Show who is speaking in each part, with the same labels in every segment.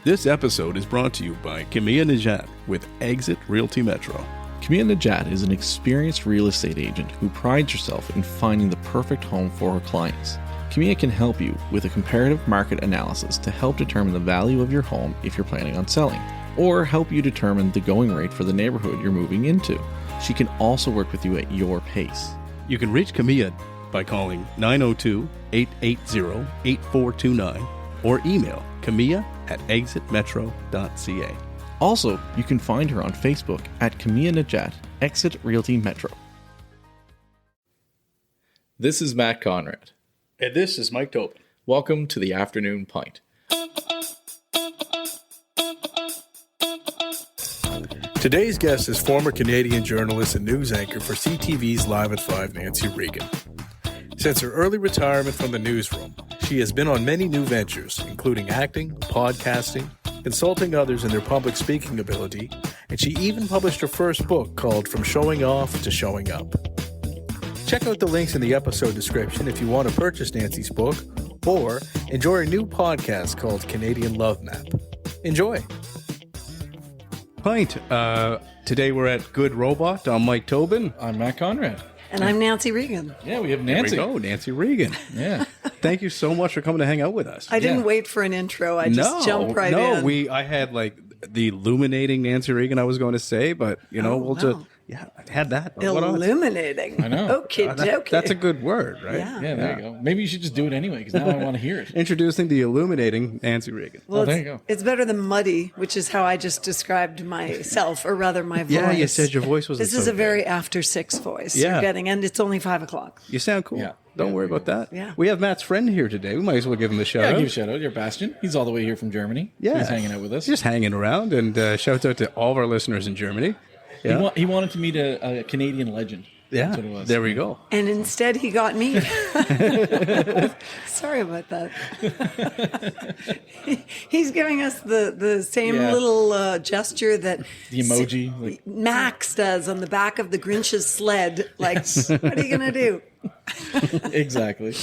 Speaker 1: This episode is brought to you by Camilla Najat with Exit Realty Metro.
Speaker 2: Camilla Najat is an experienced real estate agent who prides herself in finding the perfect home for her clients. Camilla can help you with a comparative market analysis to help determine the value of your home if you're planning on selling, or help you determine the going rate for the neighborhood you're moving into. She can also work with you at your pace.
Speaker 1: You can reach Camilla by calling 902-880-8429 or email camilla@exitmetro.ca.
Speaker 2: Also, you can find her on Facebook at Camilla Najat, Exit Realty Metro. This is Matt Conrad.
Speaker 1: And this is Mike Tobin.
Speaker 2: Welcome to the Afternoon Pint.
Speaker 3: Today's guest is former Canadian journalist and news anchor for CTV's Live at 5, Nancy Regan. Since her early retirement from the newsroom, she has been on many new ventures, including acting, podcasting, consulting others in their public speaking ability, and she even published her first book called From Showing Off to Showing Up. Check out the links in the episode description if you want to purchase Nancy's book or enjoy a new podcast called Canadian Love Map. Enjoy!
Speaker 1: Pint. Today we're at Good Robot. I'm Mike Tobin.
Speaker 2: I'm Matt Conrad.
Speaker 4: And I'm Nancy Regan.
Speaker 2: Yeah, we have Nancy.
Speaker 1: There we go, Nancy Regan.
Speaker 2: Yeah.
Speaker 1: Thank you so much for coming to hang out with us.
Speaker 4: I didn't wait for an intro. I just jumped right in.
Speaker 1: I had like the illuminating Nancy Regan I was going to say, but we'll just I had that.
Speaker 4: Illuminating.
Speaker 2: I know.
Speaker 4: Okay, okay.
Speaker 1: That's a good word, right?
Speaker 4: Yeah.
Speaker 2: Yeah, there you go. Maybe you should just do it anyway, because now I want to hear it.
Speaker 1: Introducing the illuminating Nancy Regan.
Speaker 4: Well,
Speaker 2: there you go.
Speaker 4: It's better than muddy, which is how I just described myself, or rather my voice.
Speaker 1: Yeah, you said your voice wasn't
Speaker 4: This is
Speaker 1: so
Speaker 4: a very after 6 voice
Speaker 1: Yeah.
Speaker 4: you're getting, and it's only 5 o'clock.
Speaker 1: You sound cool.
Speaker 2: Yeah.
Speaker 1: Don't worry about that.
Speaker 4: Yeah.
Speaker 1: We have Matt's friend here today. We might as well give him a shout
Speaker 2: Yeah,
Speaker 1: out.
Speaker 2: give a shout out. You're Bastian. He's all the way here from Germany.
Speaker 1: Yeah.
Speaker 2: He's hanging out with us.
Speaker 1: Just hanging around, and shouts out to all of our listeners in Germany. Yeah.
Speaker 2: He wanted to meet a Canadian legend.
Speaker 1: Yeah.
Speaker 2: That's what it was.
Speaker 1: There we go.
Speaker 4: And instead, he got me. Sorry about that. He's giving us the same little gesture that
Speaker 2: The emoji. Like,
Speaker 4: Max does on the back of the Grinch's sled. Like, what are you going to do?
Speaker 2: exactly.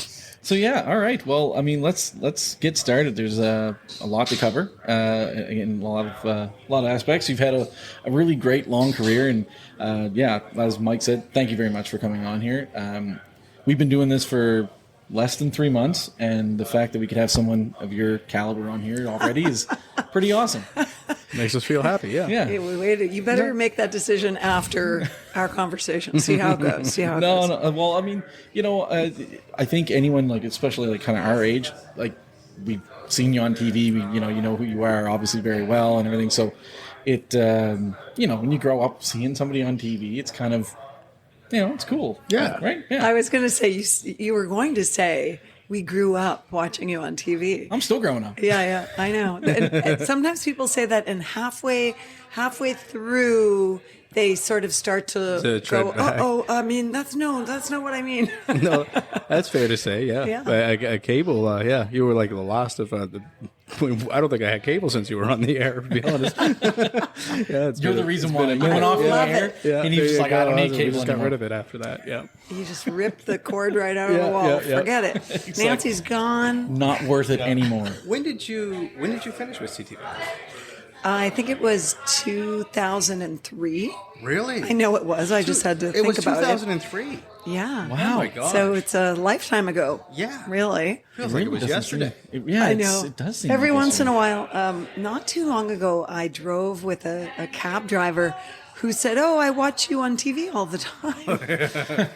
Speaker 2: So yeah, all right. Well, I mean, let's get started. There's a lot to cover in a lot of aspects. You've had a really great long career, and as Mike said, thank you very much for coming on here. We've been doing this for less than 3 months, and the fact that we could have someone of your caliber on here already is pretty awesome.
Speaker 1: Makes us feel happy. Yeah.
Speaker 2: Yeah.
Speaker 4: Hey, wait, you better make that decision after our conversation. See how it goes.
Speaker 2: No. Well, I mean, I think anyone, like, especially like kind of our age, like, we've seen you on TV. You know who you are, obviously, very well and everything. So it, when you grow up seeing somebody on TV, it's kind of, it's cool.
Speaker 1: Yeah.
Speaker 2: Right. Yeah.
Speaker 4: I was going to say you were going to say we grew up watching you on TV.
Speaker 2: I'm still growing up.
Speaker 4: Yeah, I know. And sometimes people say that, and halfway through, they sort of start to go, I mean, that's not what I mean.
Speaker 1: No, that's fair to say. Yeah.
Speaker 4: Yeah.
Speaker 1: Cable. You were like the last of the. I don't think I had cable since you were on the air, to be honest.
Speaker 2: You're the reason why. You went off the air, and he was just like, I don't need cable
Speaker 1: just
Speaker 2: anymore.
Speaker 1: got rid of it after that. Yeah.
Speaker 4: You just ripped the cord right out of the wall. Forget it.
Speaker 2: Exactly.
Speaker 4: Nancy's gone.
Speaker 2: Not worth it anymore.
Speaker 1: When did you finish with CTV?
Speaker 4: I think it was 2003.
Speaker 1: Really?
Speaker 4: I know it was. I just had to think about it.
Speaker 1: It was 2003.
Speaker 4: Yeah.
Speaker 1: Wow. Oh my God.
Speaker 4: So it's a lifetime ago.
Speaker 1: Yeah.
Speaker 4: Really.
Speaker 1: Feels like it was yesterday.
Speaker 4: I know.
Speaker 2: It does seem
Speaker 4: Every
Speaker 2: like
Speaker 4: once in
Speaker 2: yesterday.
Speaker 4: a while, not too long ago, I drove with a cab driver who said, "Oh, I watch you on TV all the time."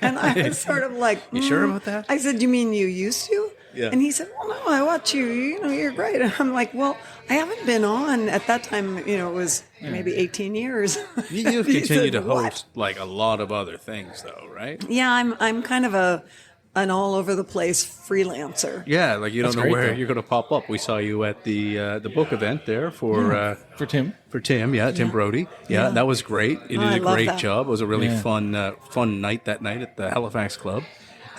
Speaker 4: And I was sort of like,
Speaker 1: You sure about that?
Speaker 4: I said, "You mean you used to?"
Speaker 1: Yeah.
Speaker 4: And he said, "Well, no, I watch you. You're great." And I'm like, "Well, I haven't been on at that time. It was maybe 18 years."
Speaker 1: You've
Speaker 4: He
Speaker 1: continued
Speaker 4: said,
Speaker 1: to
Speaker 4: "What?"
Speaker 1: host like a lot of other things, though, right?
Speaker 4: Yeah, I'm kind of an all over the place freelancer.
Speaker 1: Yeah, like you don't know
Speaker 2: great,
Speaker 1: where
Speaker 2: though.
Speaker 1: you're going to pop up. We saw you at the book event there for
Speaker 2: Tim.
Speaker 1: Tim Brody. Yeah, that was great. You
Speaker 4: I
Speaker 1: did a
Speaker 4: love
Speaker 1: great
Speaker 4: that.
Speaker 1: job. It was a really fun night that night at the Halifax Club.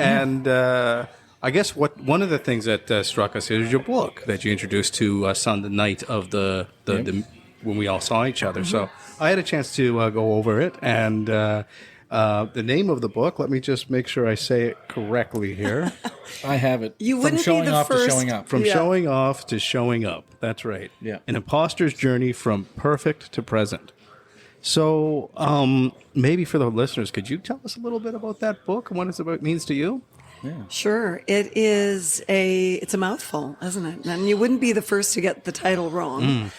Speaker 1: And I guess one of the things that struck us is your book that you introduced to us on the night of the when we all saw each other. So I had a chance to go over it, and The name of the book, let me just make sure I say it correctly here.
Speaker 2: I have it.
Speaker 4: You
Speaker 2: From
Speaker 4: wouldn't be
Speaker 2: showing
Speaker 4: the
Speaker 2: off
Speaker 4: first-
Speaker 2: to showing up.
Speaker 1: From
Speaker 4: Yeah.
Speaker 1: showing off to showing up. That's right.
Speaker 2: Yeah.
Speaker 1: An imposter's journey from perfect to present. So maybe for the listeners, could you tell us a little bit about that book and what it means to you?
Speaker 4: Sure. It's a mouthful, isn't it? And you wouldn't be the first to get the title wrong.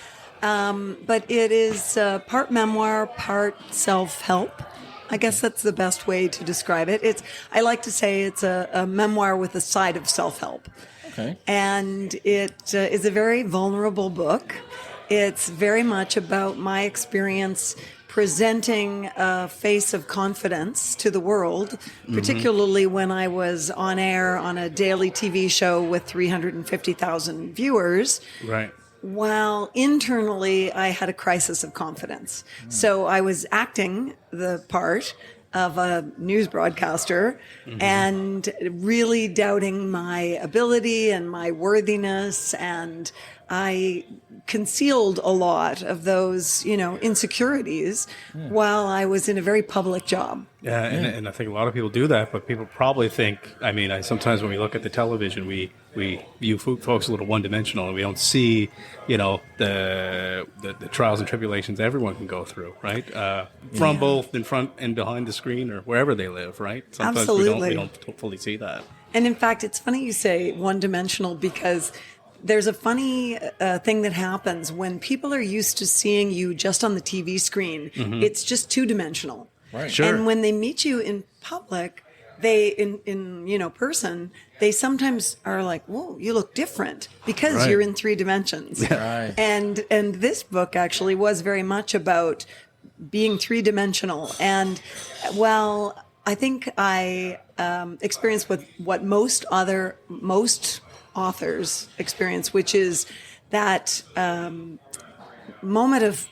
Speaker 4: But it is part memoir, part self-help. I guess that's the best way to describe it. I like to say it's a memoir with a side of self-help.
Speaker 2: Okay.
Speaker 4: And it is a very vulnerable book. It's very much about my experience presenting a face of confidence to the world, particularly when I was on air on a daily TV show with 350,000 viewers.
Speaker 1: Right.
Speaker 4: While internally, I had a crisis of confidence. So I was acting the part of a news broadcaster and really doubting my ability and my worthiness. And I concealed a lot of those, insecurities while I was in a very public job.
Speaker 1: Yeah, and I think a lot of people do that, but people probably think, sometimes when we look at the television, we view folks a little one-dimensional, and we don't see, the trials and tribulations everyone can go through, right? From both in front and behind the screen or wherever they live, right? Sometimes
Speaker 4: Absolutely.
Speaker 1: we don't fully see that.
Speaker 4: And in fact, it's funny you say one-dimensional because there's a funny thing that happens when people are used to seeing you just on the TV screen. It's just two-dimensional.
Speaker 2: Right.
Speaker 1: Sure.
Speaker 4: And when they meet you in public, they in person, they sometimes are like, "Whoa, you look different," because
Speaker 1: Right.
Speaker 4: you're in three dimensions.
Speaker 2: Right.
Speaker 4: And this book actually was very much about being three-dimensional. And well, I think I experienced what most authors experience, which is that moment of,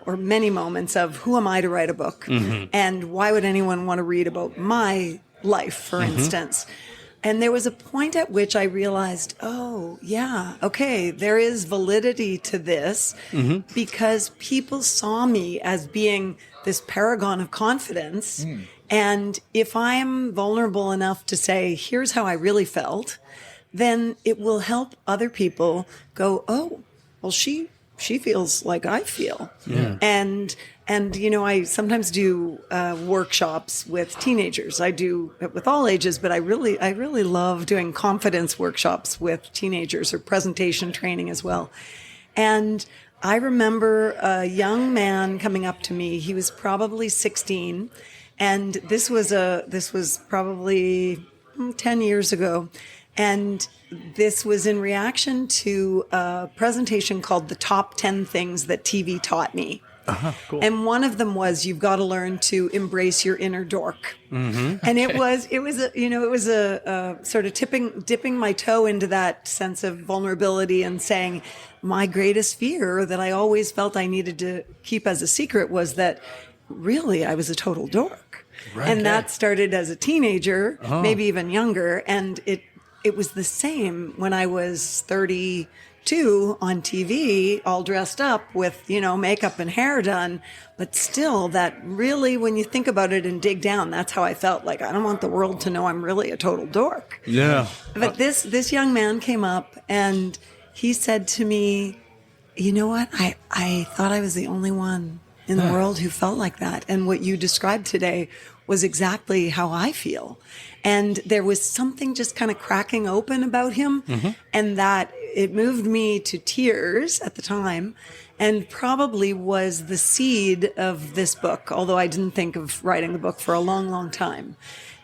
Speaker 4: or many moments of who am I to write a book? And why would anyone want to read about my life, for instance? And there was a point at which I realized, oh, yeah, okay, there is validity to this because people saw me as being this paragon of confidence. And if I'm vulnerable enough to say, here's how I really felt, then it will help other people go, oh, well, she feels like I feel. Yeah. And I sometimes do workshops with teenagers. I do it with all ages, but I really love doing confidence workshops with teenagers or presentation training as well. And I remember a young man coming up to me. He was probably 16, and this was probably 10 years ago. And this was in reaction to a presentation called The Top 10 Things That TV Taught Me.
Speaker 1: Cool.
Speaker 4: And one of them was you've got to learn to embrace your inner dork. And it was a sort of dipping my toe into that sense of vulnerability and saying my greatest fear that I always felt I needed to keep as a secret was that really I was a total dork.
Speaker 1: Right.
Speaker 4: And that started as a teenager, maybe even younger. And it was the same when I was 32 on TV, all dressed up with, makeup and hair done. But still, that really, when you think about it and dig down, that's how I felt. Like, I don't want the world to know I'm really a total dork.
Speaker 1: Yeah.
Speaker 4: But this young man came up and he said to me, you know what? I thought I was the only one in the world who felt like that. And what you described today was exactly how I feel. And there was something just kind of cracking open about him, and that it moved me to tears at the time, and probably was the seed of this book, although I didn't think of writing the book for a long, long time.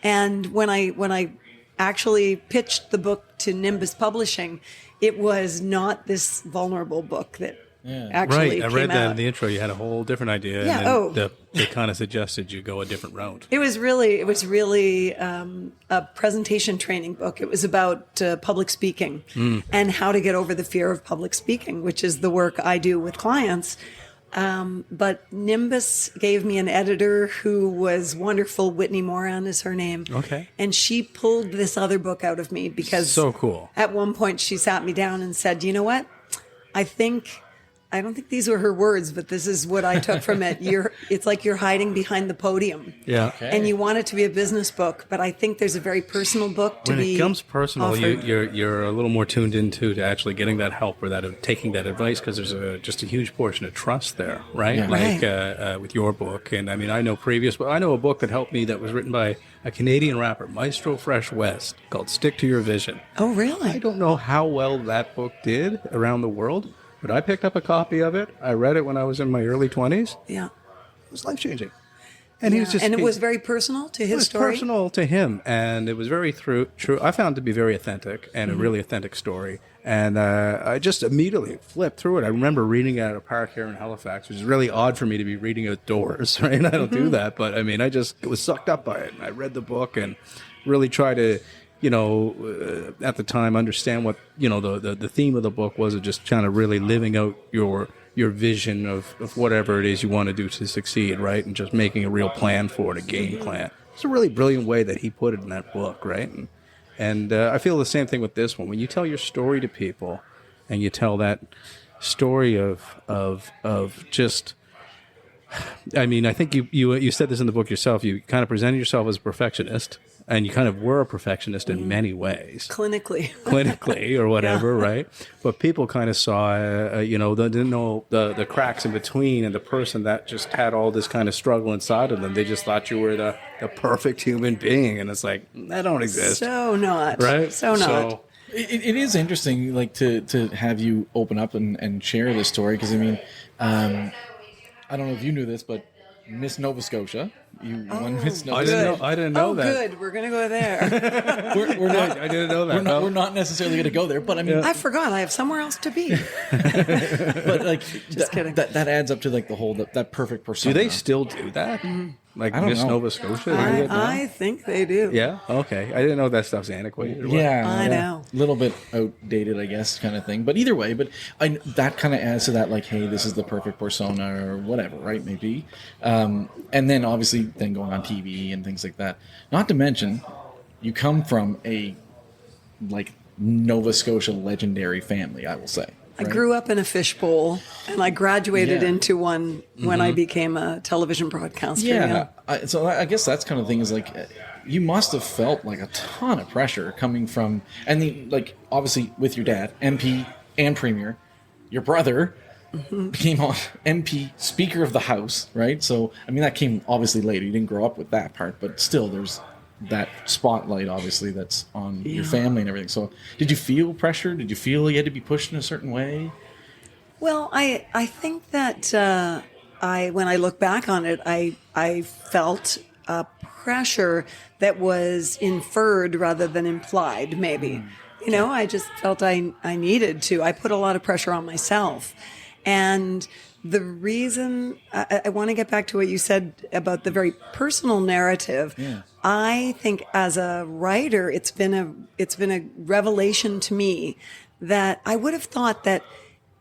Speaker 4: And when I actually pitched the book to Nimbus Publishing, it was not this vulnerable book that actually
Speaker 1: Right. I
Speaker 4: came
Speaker 1: read that
Speaker 4: out.
Speaker 1: in the intro. You had a whole different idea.
Speaker 4: Yeah,
Speaker 1: And then they kind of suggested you go a different route.
Speaker 4: It was really a presentation training book. It was about public speaking and how to get over the fear of public speaking, which is the work I do with clients. But Nimbus gave me an editor who was wonderful. Whitney Moran is her name.
Speaker 1: Okay.
Speaker 4: And she pulled this other book out of me because
Speaker 1: So cool.
Speaker 4: at one point she sat me down and said, you know what? I think I don't think these were her words, but this is what I took from it. It's like you're hiding behind the podium.
Speaker 1: Yeah.
Speaker 2: Okay.
Speaker 4: And you want it to be a business book, but I think there's a very personal book to
Speaker 1: When
Speaker 4: be
Speaker 1: it becomes personal,
Speaker 4: offered.
Speaker 1: you're a little more tuned into to actually getting that help or that taking that advice, because there's just a huge portion of trust there, right?
Speaker 2: Yeah.
Speaker 1: Like with your book, and I mean, I know a book that helped me that was written by a Canadian rapper, Maestro Fresh West, called "Stick to Your Vision."
Speaker 4: Oh, really?
Speaker 1: I don't know how well that book did around the world, but I picked up a copy of it. I read it when I was in my early 20s.
Speaker 4: Yeah.
Speaker 1: It was life changing. And he was just,
Speaker 4: and it was very personal to
Speaker 1: it
Speaker 4: his
Speaker 1: was
Speaker 4: story.
Speaker 1: personal to him, and it was very true. I found it to be very authentic and
Speaker 4: Mm-hmm.
Speaker 1: a really authentic story. And I just immediately flipped through it. I remember reading it at a park here in Halifax, which is really odd for me to be reading outdoors, right? I don't
Speaker 4: Mm-hmm.
Speaker 1: do that, but I mean, I just was sucked up by it. I read the book and really tried to, at the time, understand what the theme of the book was, of just kind of really living out your vision of whatever it is you want to do to succeed, right? And just making a real plan for it, a game plan. It's a really brilliant way that he put it in that book, right? And I feel the same thing with this one. When you tell your story to people, and you tell that story of just, I mean, I think you said this in the book yourself. You kind of presented yourself as a perfectionist, and you kind of were a perfectionist in many ways. Clinically or whatever, right? But people kind of saw, they didn't know the cracks in between, and the person that just had all this kind of struggle inside of them. They just thought you were the perfect human being, and it's like, that don't exist.
Speaker 4: So not.
Speaker 1: Right?
Speaker 4: So not.
Speaker 2: It is interesting, like to have you open up and share this story, because I mean, I don't know if you knew this, but Miss Nova Scotia, you won Miss Nova Scotia.
Speaker 1: I didn't know
Speaker 4: oh,
Speaker 1: that.
Speaker 4: good. We're going to go there.
Speaker 2: We're not.
Speaker 1: I didn't know that.
Speaker 2: We're not necessarily going to go there, but I mean,
Speaker 4: I forgot. I have somewhere else to be.
Speaker 2: but like,
Speaker 4: Just kidding.
Speaker 2: That adds up to like the whole that perfect
Speaker 1: Do
Speaker 2: persona.
Speaker 1: they still do that? Like
Speaker 2: I don't
Speaker 1: Miss
Speaker 2: know.
Speaker 1: Nova Scotia? They do it now?
Speaker 4: I think they do.
Speaker 1: Yeah? Okay. I didn't know that stuff's antiquated. or what.
Speaker 2: Yeah,
Speaker 4: I know.
Speaker 2: A little bit outdated, I guess, kind of thing. But either way, that kind of adds to that, like, hey, this is the perfect persona or whatever, right? Maybe. And then obviously, then going on TV and things like that. Not to mention, you come from a like Nova Scotia legendary family, I will say.
Speaker 4: I
Speaker 2: right?
Speaker 4: grew up in a fishbowl, and I graduated
Speaker 2: Yeah.
Speaker 4: into one when I became a television broadcaster.
Speaker 2: Yeah. So I guess that's kind of thing is like, you must have felt like a ton of pressure coming from, and like obviously with your dad, MP and Premier, your brother became on MP, Speaker of the House, right? So I mean that came obviously later. You didn't grow up with that part, but still there's that spotlight obviously that's on your family and everything. So did you feel pressure? Did you feel you had to be pushed in a certain way?
Speaker 4: Well, I think that when I look back on it, I felt pressure that was inferred rather than implied, maybe. I just felt I needed to. I put a lot of pressure on myself. And the reason I want to get back to what you said about the very personal narrative.
Speaker 2: Yeah.
Speaker 4: I think as a writer, it's been a revelation to me that I would have thought that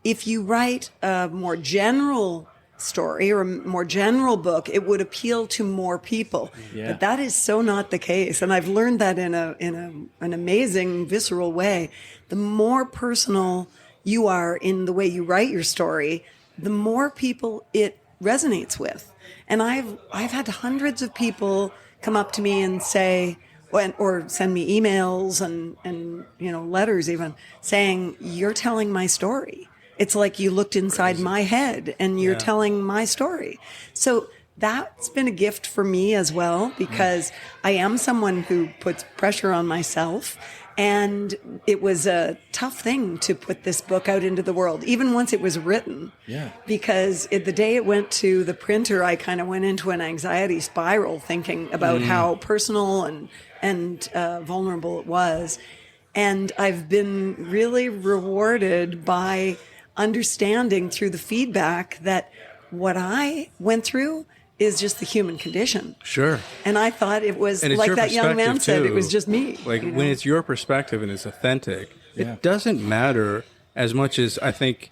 Speaker 4: if you write a more general story or a more general book, it would appeal to more people.
Speaker 2: Yeah.
Speaker 4: But that is so not the case, and I've learned that in an amazing, visceral way. The more personal you are in the way you write your story, the more people it resonates with. And I've had hundreds of people come up to me and say, or send me emails and letters even saying, "You're telling my story. It's like you looked inside my head and you're telling my story." So that's been a gift for me as well, because I am someone who puts pressure on myself. And it was a tough thing to put this book out into the world, even once it was written.
Speaker 2: Yeah.
Speaker 4: Because the day it went to the printer, I kind of went into an anxiety spiral thinking about how personal and vulnerable it was. And I've been really rewarded by understanding through the feedback that what I went through is just the human condition.
Speaker 1: Sure.
Speaker 4: And I thought it was,
Speaker 1: And it's
Speaker 4: like
Speaker 1: your
Speaker 4: that young man
Speaker 1: perspective,
Speaker 4: said, it
Speaker 1: too.
Speaker 4: was just me.
Speaker 1: Like when it's your perspective and it's authentic,
Speaker 2: Yeah.
Speaker 1: it doesn't matter as much as I think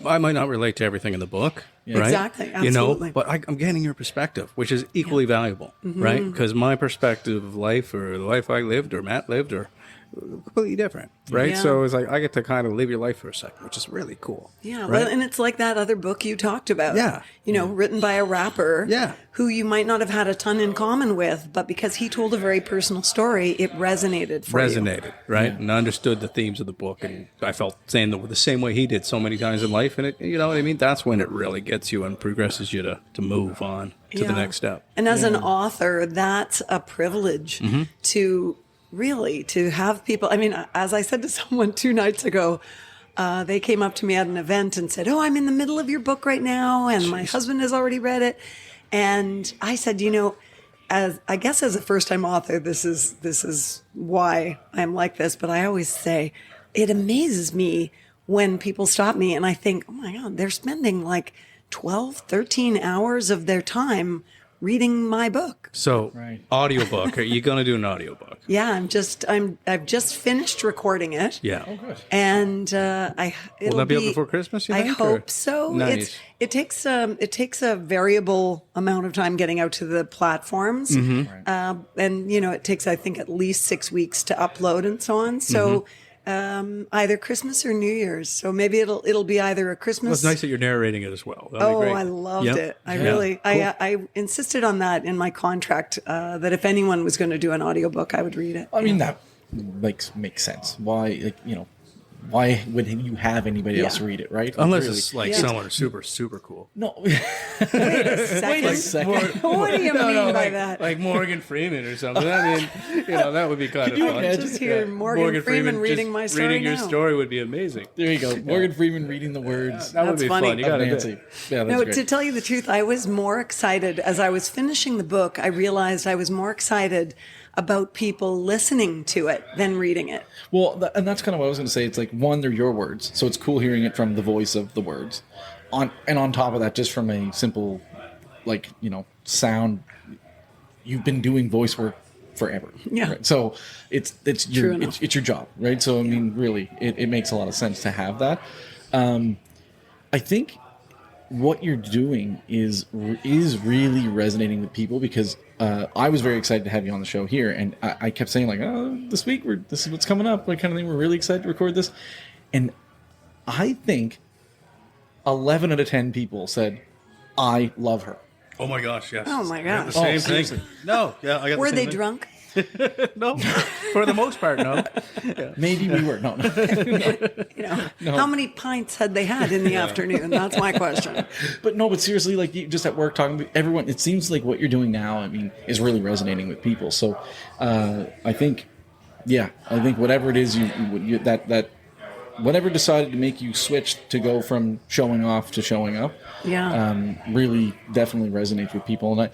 Speaker 1: I might not relate to everything in the book.
Speaker 2: Yeah.
Speaker 1: Right?
Speaker 4: Exactly, absolutely.
Speaker 1: But I'm getting your perspective, which is equally valuable, right? Because my perspective of life, or the life I lived or Matt lived, or completely different, right?
Speaker 4: Yeah.
Speaker 1: So it's like I get to kind of live your life for a second, which is really cool.
Speaker 4: Yeah,
Speaker 1: right?
Speaker 4: well, and it's like that other book you talked about.
Speaker 1: Yeah.
Speaker 4: Written by a rapper.
Speaker 1: Yeah.
Speaker 4: Who you might not have had a ton in common with, but because he told a very personal story, it resonated for you.
Speaker 1: Right? And I understood the themes of the book, and I felt saying the same way he did so many times in life, and it, you know what I mean? That's when it really gets you and progresses you to move on to the
Speaker 4: Yeah.
Speaker 1: next step.
Speaker 4: And as an author, that's a privilege to really to have people. I mean, as I said to someone 2 nights ago, they came up to me at an event and said, "Oh, I'm in the middle of your book right now, and my husband has already read it." And I said, as a first-time author, this is why I'm like this. But I always say, it amazes me when people stop me and I think, oh my God, they're spending like 12, 13 hours of their time reading my book.
Speaker 1: So,
Speaker 2: Right.
Speaker 1: audiobook, are you going to do an audiobook?
Speaker 4: Yeah, I've just finished recording it.
Speaker 1: Yeah.
Speaker 2: Oh, good.
Speaker 4: And
Speaker 1: Will that be up before Christmas, you
Speaker 4: I
Speaker 1: think,
Speaker 4: hope
Speaker 1: or?
Speaker 4: so.
Speaker 1: Nice.
Speaker 4: It takes a variable amount of time getting out to the platforms, and it takes I think at least 6 weeks to upload and so on. So either Christmas or New Year's. So maybe it'll be either a Christmas.
Speaker 1: Well, it's nice that you're narrating it as well. That'll be great.
Speaker 4: I loved
Speaker 1: Yep.
Speaker 4: it. I
Speaker 1: Yeah.
Speaker 4: really, I insisted on that in my contract that if anyone was going to do an audiobook, I would read it.
Speaker 2: I mean, that makes sense. Why, why would you have anybody else
Speaker 4: Yeah.
Speaker 2: read it, right?
Speaker 1: Unless
Speaker 2: Really.
Speaker 1: it's like
Speaker 4: Yeah.
Speaker 1: someone super, super cool.
Speaker 2: No.
Speaker 4: Wait a second.
Speaker 2: second.
Speaker 4: What do you mean by
Speaker 1: like,
Speaker 4: that?
Speaker 1: Like Morgan Freeman or something. I mean, that would be kind of
Speaker 2: you
Speaker 1: fun.
Speaker 2: imagine?
Speaker 4: Just hear Morgan Freeman reading
Speaker 1: just
Speaker 4: my story
Speaker 1: reading your
Speaker 4: now.
Speaker 1: story would be amazing.
Speaker 2: There you go. Morgan Freeman reading the words
Speaker 1: That would
Speaker 4: That's
Speaker 1: be
Speaker 4: funny.
Speaker 1: fun. You
Speaker 2: of
Speaker 1: got to do
Speaker 2: Nancy.
Speaker 1: it.
Speaker 2: Yeah, that's
Speaker 4: No,
Speaker 2: great.
Speaker 4: to tell you the truth, I was more excited as I was finishing the book. I realized I was more excited about people listening to it than reading it.
Speaker 2: Well, and that's kind of what I was going to say. It's like, one, they're your words, so it's cool hearing it from the voice of the words. On top of that, just from a simple, sound. You've been doing voice work forever.
Speaker 4: Yeah.
Speaker 2: Right? So it's
Speaker 4: True
Speaker 2: your
Speaker 4: enough.
Speaker 2: it's your job, right? So I mean, really, it makes a lot of sense to have that. I think what you're doing is really resonating with people because I was very excited to have you on the show here, and I kept saying like, "Oh, this week this is what's coming up," like kind of thing. We're really excited to record this, and I think 11 out of 10 people said, "I love her."
Speaker 1: Oh my gosh, yes.
Speaker 4: Oh my
Speaker 1: I have
Speaker 4: gosh.
Speaker 1: The same
Speaker 2: seriously.
Speaker 1: thing. No, yeah, I got
Speaker 4: Were
Speaker 1: the
Speaker 4: they
Speaker 1: same thing.
Speaker 4: drunk?
Speaker 1: No, for the most part, no.
Speaker 2: Maybe we were. No.
Speaker 4: How many pints had they had in the afternoon? That's my question.
Speaker 2: But seriously, like you just at work talking to everyone, it seems like what you're doing now, I mean, is really resonating with people. So I think whatever it is you that whatever decided to make you switch to go from showing off to showing up, really definitely resonates with people. And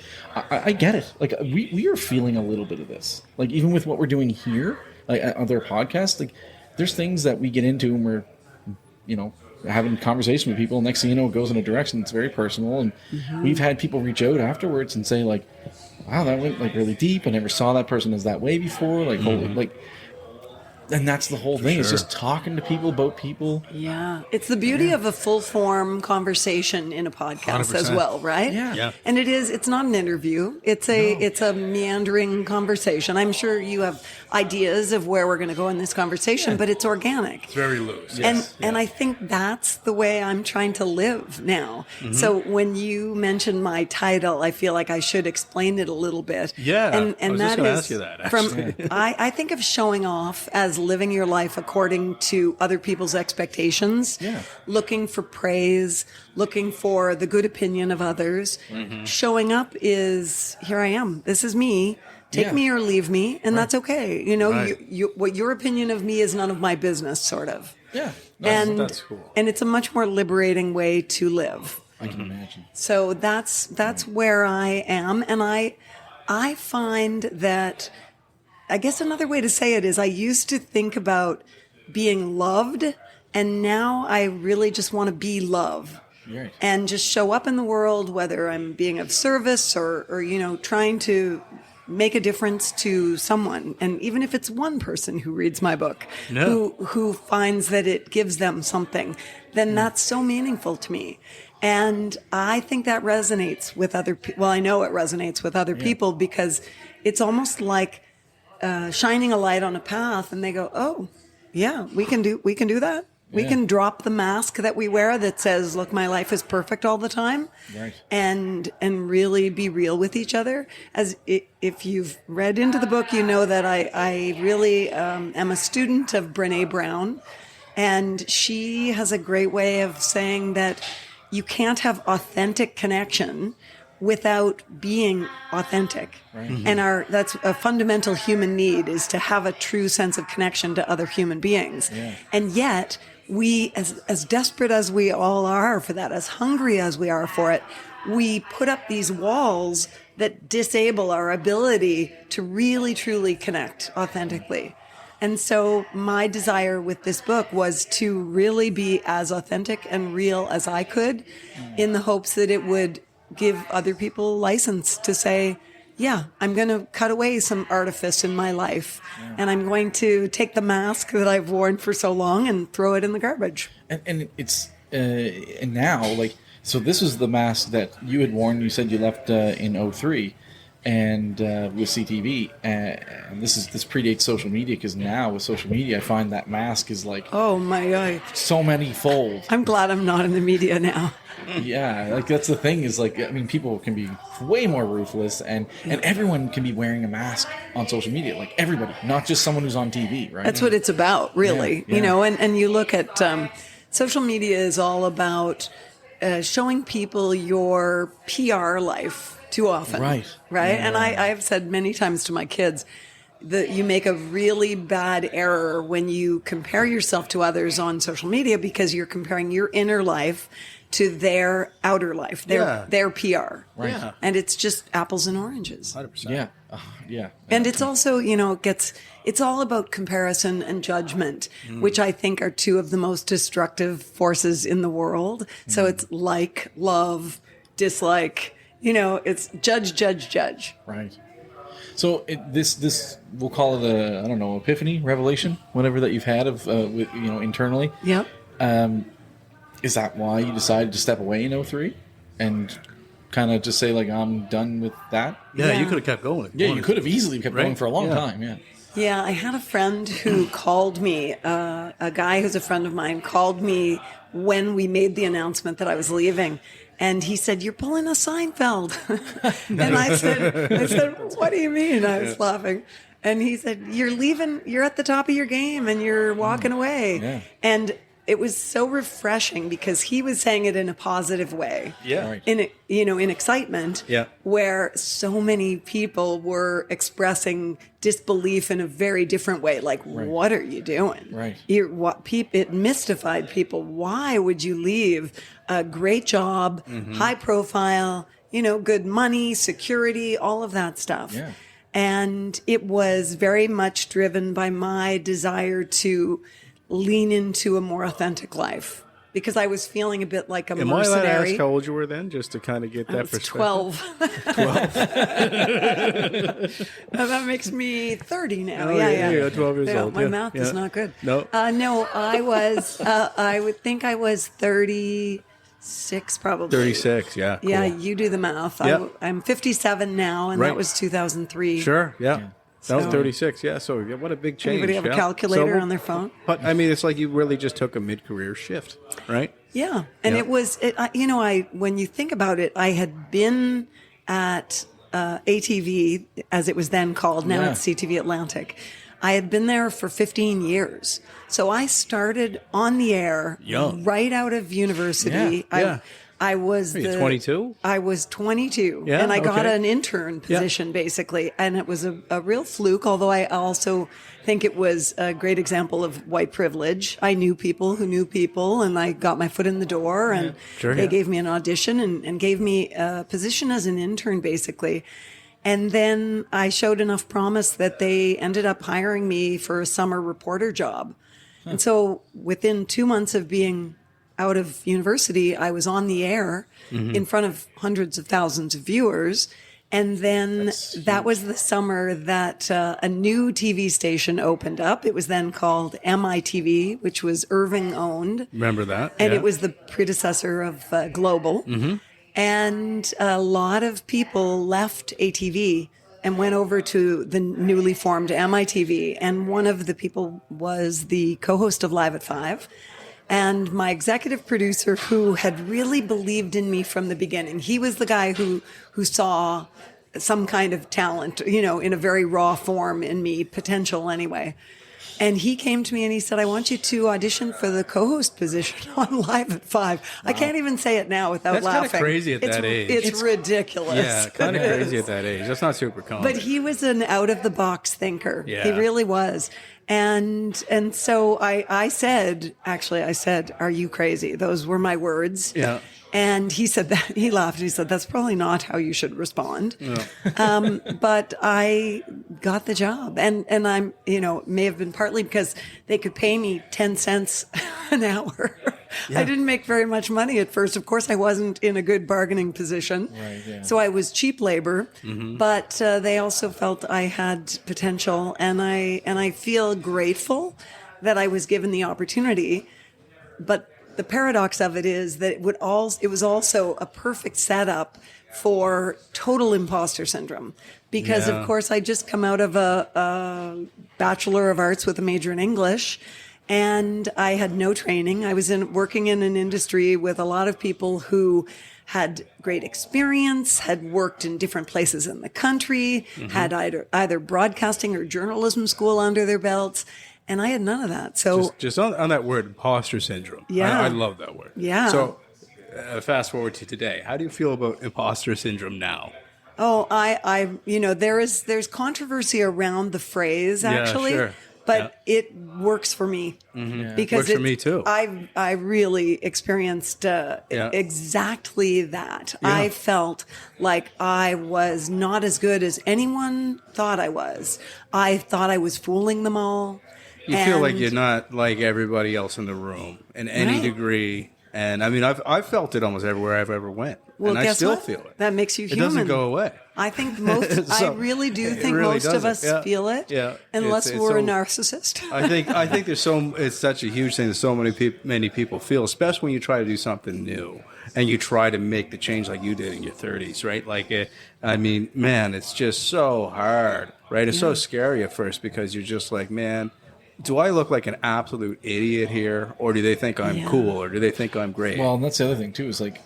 Speaker 2: I get it. Like we are feeling a little bit of this. Like even with what we're doing here, like at other podcasts, like there's things that we get into and we're, having a conversation with people. Next thing you know, it goes in a direction that's very personal. And we've had people reach out afterwards and say like, wow, that went like really deep. I never saw that person as that way before. Like, holy, like, and that's the whole thing. It's
Speaker 1: sure.
Speaker 2: just talking to people about people.
Speaker 4: Yeah. It's the beauty of a full form conversation in a podcast as
Speaker 1: 100%.
Speaker 4: well, right?
Speaker 2: Yeah.
Speaker 4: And it's not an interview. It's a meandering conversation. I'm sure you have ideas of where we're going to go in this conversation, but it's organic.
Speaker 1: It's very loose.
Speaker 4: And I think that's the way I'm trying to live now. So when you mentioned my title, I feel like I should explain it a little bit.
Speaker 1: Yeah,
Speaker 4: and
Speaker 1: I was
Speaker 4: that
Speaker 1: just gonna
Speaker 4: is
Speaker 1: ask you that,
Speaker 4: from
Speaker 1: actually.
Speaker 4: I think of showing off as living your life according to other people's expectations.
Speaker 2: Yeah.
Speaker 4: Looking for praise, looking for the good opinion of others. Showing up is here I am. This is me. Take
Speaker 2: Yeah.
Speaker 4: me or leave me, and that's okay.
Speaker 1: Right.
Speaker 4: What your opinion of me is none of my business, sort of.
Speaker 2: Yeah.
Speaker 4: And
Speaker 1: that's cool.
Speaker 4: and it's a much more liberating way to live.
Speaker 2: I can imagine.
Speaker 4: So that's where I am, and I find that I guess another way to say it is I used to think about being loved, and now I really just want to be love.
Speaker 2: Right.
Speaker 4: And just show up in the world, whether I'm being of service or trying to make a difference to someone. And even if it's one person who reads my book, who finds that it gives them something, then that's so meaningful to me. And I think that resonates with other people. Well, I know it resonates with other people because it's almost like shining a light on a path, and they go, "Oh, yeah, we can do that. We can drop the mask that we wear that says, 'Look, my life is perfect all the time,'
Speaker 2: Right.
Speaker 4: and really be real with each other." If you've read into the book, you know that I really am a student of Brené Brown, and she has a great way of saying that you can't have authentic connection without being authentic. Right. And that's a fundamental human need, is to have a true sense of connection to other human beings. Yeah. And yet we, as desperate as we all are for that, as hungry as we are for it, we put up these walls that disable our ability to really, truly connect authentically. And so my desire with this book was to really be as authentic and real as I could, in the hopes that it would give other people license to say, yeah, I'm going to cut away some artifice in my life, and I'm going to take the mask that I've worn for so long and throw it in the garbage.
Speaker 2: And it's and now, like, so this was the mask that you had worn. You said you left in 2003, and with CTV, and this predates social media, because now with social media, I find that mask is like,
Speaker 4: oh my God,
Speaker 2: so many fold.
Speaker 4: I'm glad I'm not in the media now.
Speaker 2: Yeah, like that's the thing, is like, I mean, people can be way more ruthless, and everyone can be wearing a mask on social media, like everybody, not just someone who's on TV, right?
Speaker 4: That's what it's about, really.
Speaker 2: Yeah.
Speaker 4: You know, and you look at social media is all about showing people your PR life too often. Right. Yeah. And I've said many times to my kids that you make a really bad error when you compare yourself to others on social media, because you're comparing your inner life to their outer life, their PR.
Speaker 2: Right. Yeah.
Speaker 4: And it's just apples and oranges.
Speaker 1: 100%.
Speaker 2: Yeah. Yeah.
Speaker 4: And it's also, it's all about comparison and judgment, which I think are two of the most destructive forces in the world. So it's like, love, dislike, it's judge.
Speaker 2: Right. So this we'll call it a, I don't know, epiphany, revelation, whatever that you've had of internally.
Speaker 4: Yep.
Speaker 2: Is that why you decided to step away in 2003 and kind of just say, like, I'm done with that?
Speaker 1: Yeah, you could have kept going.
Speaker 2: Yeah, you could have easily kept going for a long time. Yeah.
Speaker 4: Yeah, I had a friend who called me, a guy who's a friend of mine called me when we made the announcement that I was leaving. And he said, "You're pulling a Seinfeld." And I said, "What do you mean?" I was laughing. And he said, "You're leaving, you're at the top of your game and you're walking away."
Speaker 2: Yeah.
Speaker 4: And it was so refreshing, because he was saying it in a positive way.
Speaker 1: Yeah.
Speaker 2: Right.
Speaker 4: In excitement.
Speaker 1: Yeah.
Speaker 4: Where so many people were expressing disbelief in a very different way. Like, what are you doing?
Speaker 2: Right.
Speaker 4: It mystified people. Why would you leave a great job, high profile, good money, security, all of that stuff?
Speaker 2: Yeah.
Speaker 4: And it was very much driven by my desire to lean into a more authentic life, because I was feeling a bit like a
Speaker 1: Am I allowed to
Speaker 4: mercenary.
Speaker 1: ask how old you were then, just to kind of get that perspective?
Speaker 4: 12. 12. That makes me 30 now.
Speaker 1: Oh, yeah, 12 years old.
Speaker 4: My math is not good.
Speaker 1: No.
Speaker 4: No, I was, I would think I was 36 probably.
Speaker 1: 36, yeah. Cool.
Speaker 4: Yeah, you do the math.
Speaker 1: Yep.
Speaker 4: I'm 57 now, and that was 2003.
Speaker 1: Sure, yeah. That was 36, yeah. So what a big change.
Speaker 4: Anybody have a calculator on their phone?
Speaker 1: But, I mean, it's like you really just took a mid-career shift, right?
Speaker 4: Yeah. And it was, when you think about it, I had been at ATV, as it was then called. Now it's CTV Atlantic. I had been there for 15 years. So I started on the air right out of university.
Speaker 1: Yeah.
Speaker 4: I was
Speaker 1: 22?
Speaker 4: I was 22,
Speaker 1: Yeah,
Speaker 4: and I got an intern position basically, and it was a real fluke. Although I also think it was a great example of white privilege. I knew people who knew people, and I got my foot in the door, and they gave me an audition and gave me a position as an intern basically. And then I showed enough promise that they ended up hiring me for a summer reporter job. And so within 2 months of being out of university, I was on the air in front of hundreds of thousands of viewers. And then that was the summer that a new TV station opened up. It was then called MITV, which was Irving owned.
Speaker 1: Remember that?
Speaker 4: And it was the predecessor of Global. And a lot of people left ATV and went over to the newly formed MITV. And one of the people was the co-host of Live at 5. And my executive producer, who had really believed in me from the beginning, he was the guy who saw some kind of talent, in a very raw form in me, potential anyway. And he came to me and he said, I want you to audition for the co-host position on Live at 5. Wow. I can't even say it now without
Speaker 1: That's
Speaker 4: laughing.
Speaker 1: That's kind of crazy at that age.
Speaker 4: It's ridiculous.
Speaker 1: Yeah, kind of crazy at that age. That's not super common.
Speaker 4: But he was an out-of-the-box thinker.
Speaker 1: Yeah.
Speaker 4: He really was. And so I said, are you crazy? Those were my words.
Speaker 1: Yeah.
Speaker 4: And he said that, he laughed and he said, that's probably not how you should respond. Yeah. But I got the job. And I'm, it may have been partly because they could pay me 10 cents an hour. Yeah. I didn't make very much money at first. Of course, I wasn't in a good bargaining position. Right, yeah. So I was cheap labor, but they also felt I had potential. And I feel grateful that I was given the opportunity. But the paradox of it is that it was also a perfect setup for total imposter syndrome. Because, of course, I just come out of a Bachelor of Arts with a major in English, and I had no training. I was working in an industry with a lot of people who had great experience, had worked in different places in the country, had either broadcasting or journalism school under their belts. And I had none of that. So
Speaker 1: just on that word, imposter syndrome.
Speaker 4: Yeah.
Speaker 1: I love that word.
Speaker 4: Yeah.
Speaker 1: So fast forward to today. How do you feel about imposter syndrome now?
Speaker 4: Oh, there's controversy around the phrase actually,
Speaker 1: sure.
Speaker 4: but it works for me because
Speaker 1: works for me too.
Speaker 4: I really experienced exactly that.
Speaker 1: Yeah.
Speaker 4: I felt like I was not as good as anyone thought I was. I thought I was fooling them all.
Speaker 1: You feel like you're not like everybody else in the room in any degree. And I mean, I've felt it almost everywhere I've ever went.
Speaker 4: Well,
Speaker 1: and I still
Speaker 4: what?
Speaker 1: feel it.
Speaker 4: That makes you human.
Speaker 1: It doesn't go away.
Speaker 4: I think I really do think
Speaker 1: really
Speaker 4: most of us feel it.
Speaker 1: Yeah.
Speaker 4: Unless we're a narcissist.
Speaker 1: I think it's such a huge thing that so many people feel, especially when you try to do something new and you try to make the change like you did in your 30s, right? Like, man, it's just so hard, right? It's so scary at first because you're just like, man, do I look like an absolute idiot here, or do they think I'm cool, or do they think I'm great?
Speaker 2: Well, and that's the other thing too. Is like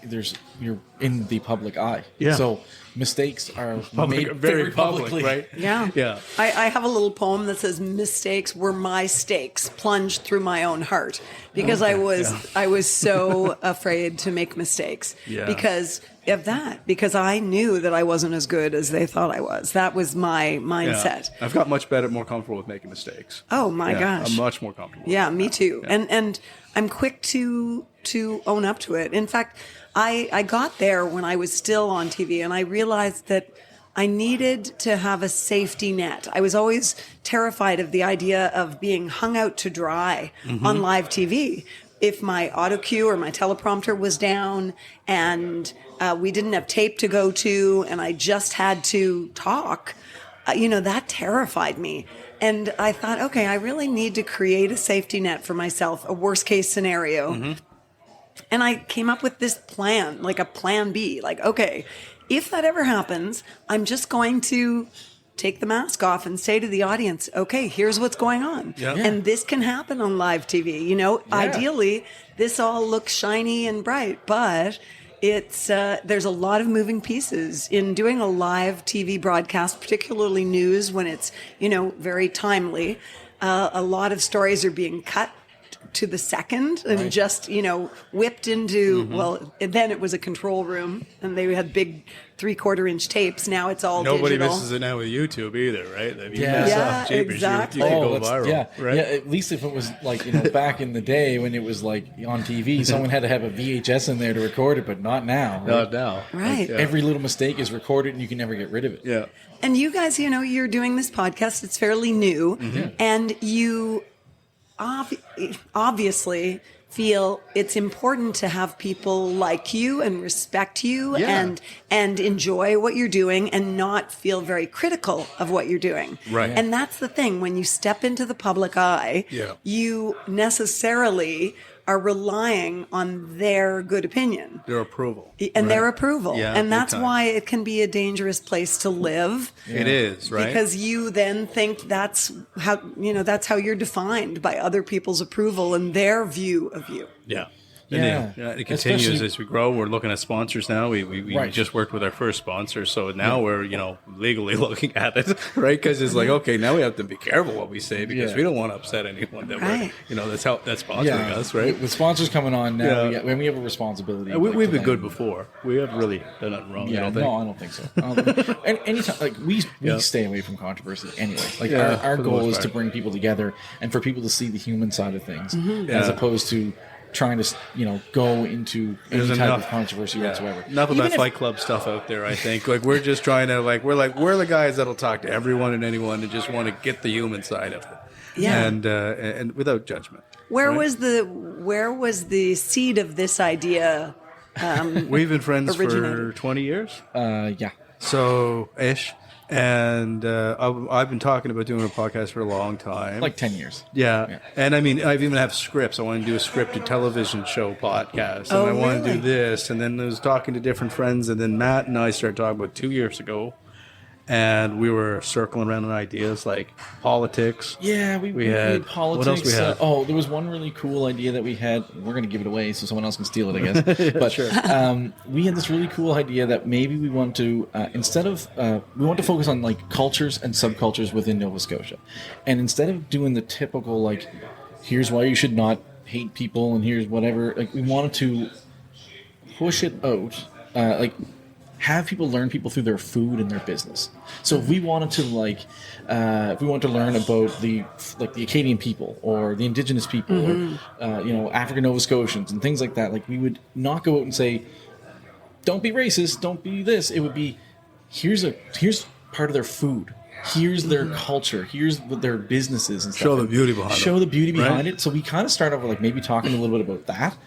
Speaker 2: you're in the public eye.
Speaker 1: Yeah.
Speaker 2: So mistakes are made
Speaker 1: very public,
Speaker 2: publicly,
Speaker 1: right?
Speaker 4: Yeah.
Speaker 1: Yeah.
Speaker 4: I have a little poem that says, mistakes were my stakes plunged through my own heart, because I was so afraid to make mistakes because of that, because I knew that I wasn't as good as they thought I was. That was my mindset.
Speaker 1: Yeah. I've got much better, more comfortable with making mistakes.
Speaker 4: Oh my gosh.
Speaker 1: I'm much more comfortable.
Speaker 4: Yeah, me too. Yeah. And I'm quick to own up to it. In fact, I got there when I was still on TV, and I realized that I needed to have a safety net. I was always terrified of the idea of being hung out to dry on live TV. If my auto cue or my teleprompter was down and we didn't have tape to go to and I just had to talk, that terrified me. And I thought, okay, I really need to create a safety net for myself, a worst case scenario. And I came up with this plan, like a plan B, like, okay, if that ever happens, I'm just going to take the mask off and say to the audience, okay, here's what's going on. Yep. And this can happen on live TV. Ideally, this all looks shiny and bright, but it's there's a lot of moving pieces in doing a live TV broadcast, particularly news when it's, very timely. A lot of stories are being cut to the second and just, whipped into, then it was a control room and they had big 3/4-inch tapes. Now it's all
Speaker 1: Nobody
Speaker 4: digital.
Speaker 1: misses it now with YouTube either, right? If you
Speaker 2: Yeah.
Speaker 1: mess
Speaker 4: Yeah,
Speaker 1: up, jeepers,
Speaker 4: exactly.
Speaker 1: you can go viral, right?
Speaker 2: Yeah, at least if it was like,
Speaker 1: back
Speaker 2: in the day when it was like on TV, someone had to have a VHS in there to record it, but not now.
Speaker 1: Not now.
Speaker 4: Right.
Speaker 2: Every little mistake is recorded and you can never get rid of it.
Speaker 1: Yeah.
Speaker 4: And you guys, you're doing this podcast. It's fairly new. And you obviously feel it's important to have people like you and respect you and enjoy what you're doing and not feel very critical of what you're doing.
Speaker 1: Right.
Speaker 4: And that's the thing. When you step into the public eye, you necessarily are relying on their good opinion.
Speaker 1: Their approval.
Speaker 4: And their approval.
Speaker 1: Yeah,
Speaker 4: and
Speaker 1: big
Speaker 4: that's
Speaker 1: time.
Speaker 4: why it can be a dangerous place to live.
Speaker 1: It is, right?
Speaker 4: Because you then think that's how you're defined, by other people's approval and their view of you.
Speaker 1: Yeah.
Speaker 2: Yeah.
Speaker 1: It continues
Speaker 2: Especially-
Speaker 1: as we grow. We're looking at sponsors now. We
Speaker 2: Right.
Speaker 1: just worked with our first sponsor, so now we're legally looking at it, right? Because it's like, okay, now we have to be careful what we say because
Speaker 2: Yeah.
Speaker 1: we don't want to upset anyone that
Speaker 4: Right.
Speaker 1: that's sponsoring us, right?
Speaker 2: With sponsors coming on now,
Speaker 1: Yeah.
Speaker 2: we have a responsibility.
Speaker 1: We've
Speaker 2: to
Speaker 1: been good
Speaker 2: them.
Speaker 1: before. We haven't really done nothing wrong.
Speaker 2: Yeah,
Speaker 1: I don't think.
Speaker 2: no, I don't think so. And anytime, like we
Speaker 1: Yeah.
Speaker 2: stay away from controversy anyway. Like
Speaker 1: Yeah,
Speaker 2: our
Speaker 1: for the
Speaker 2: goal
Speaker 1: most
Speaker 2: is to
Speaker 1: part.
Speaker 2: bring people together and for people to see the human side of things,
Speaker 1: Yeah.
Speaker 2: as opposed to trying to go into any
Speaker 1: There's
Speaker 2: type
Speaker 1: enough-
Speaker 2: of controversy whatsoever.
Speaker 1: Enough of
Speaker 2: Even
Speaker 1: that
Speaker 2: if-
Speaker 1: Fight Club stuff out there. I think we're just trying to we're the guys that'll talk to everyone and anyone and just want to get the human side of it.
Speaker 4: Yeah.
Speaker 1: And without judgment.
Speaker 4: Where
Speaker 1: Right.
Speaker 4: was the seed of this idea?
Speaker 1: We've been friends for
Speaker 4: Originated.
Speaker 1: 20 years.
Speaker 2: Yeah.
Speaker 1: So ish. And I've been talking about doing a podcast for a long time.
Speaker 2: Like 10 years.
Speaker 1: Yeah. And I mean, I even have scripts. I want to do a scripted television show podcast. And
Speaker 4: Oh,
Speaker 1: I want to
Speaker 4: really?
Speaker 1: do this. And then I was talking to different friends. And then Matt and I started talking about 2 years ago. And we were circling around on ideas like politics.
Speaker 2: Yeah, we
Speaker 1: had-
Speaker 2: had politics.
Speaker 1: what else we had?
Speaker 2: There was one really cool idea that we had. We're going to give it away so someone else can steal it, I guess. But
Speaker 1: sure.
Speaker 2: we had this really cool idea that maybe we want to, instead of, we want to focus on like cultures and subcultures within Nova Scotia. And instead of doing the typical, like, here's why you should not hate people and here's whatever, like, we wanted to push it out, have people learn people through their food and their business. So if we wanted to if we wanted to learn about the Acadian people or the Indigenous people or African Nova Scotians and things like that, like we would not go out and say, don't be racist, don't be this. It would be here's part of their food. Here's their culture. Here's what their businesses and stuff.
Speaker 1: Show the beauty behind it.
Speaker 2: Show the beauty behind
Speaker 1: Right?
Speaker 2: it. So we kind of start off with like maybe talking a little bit about that,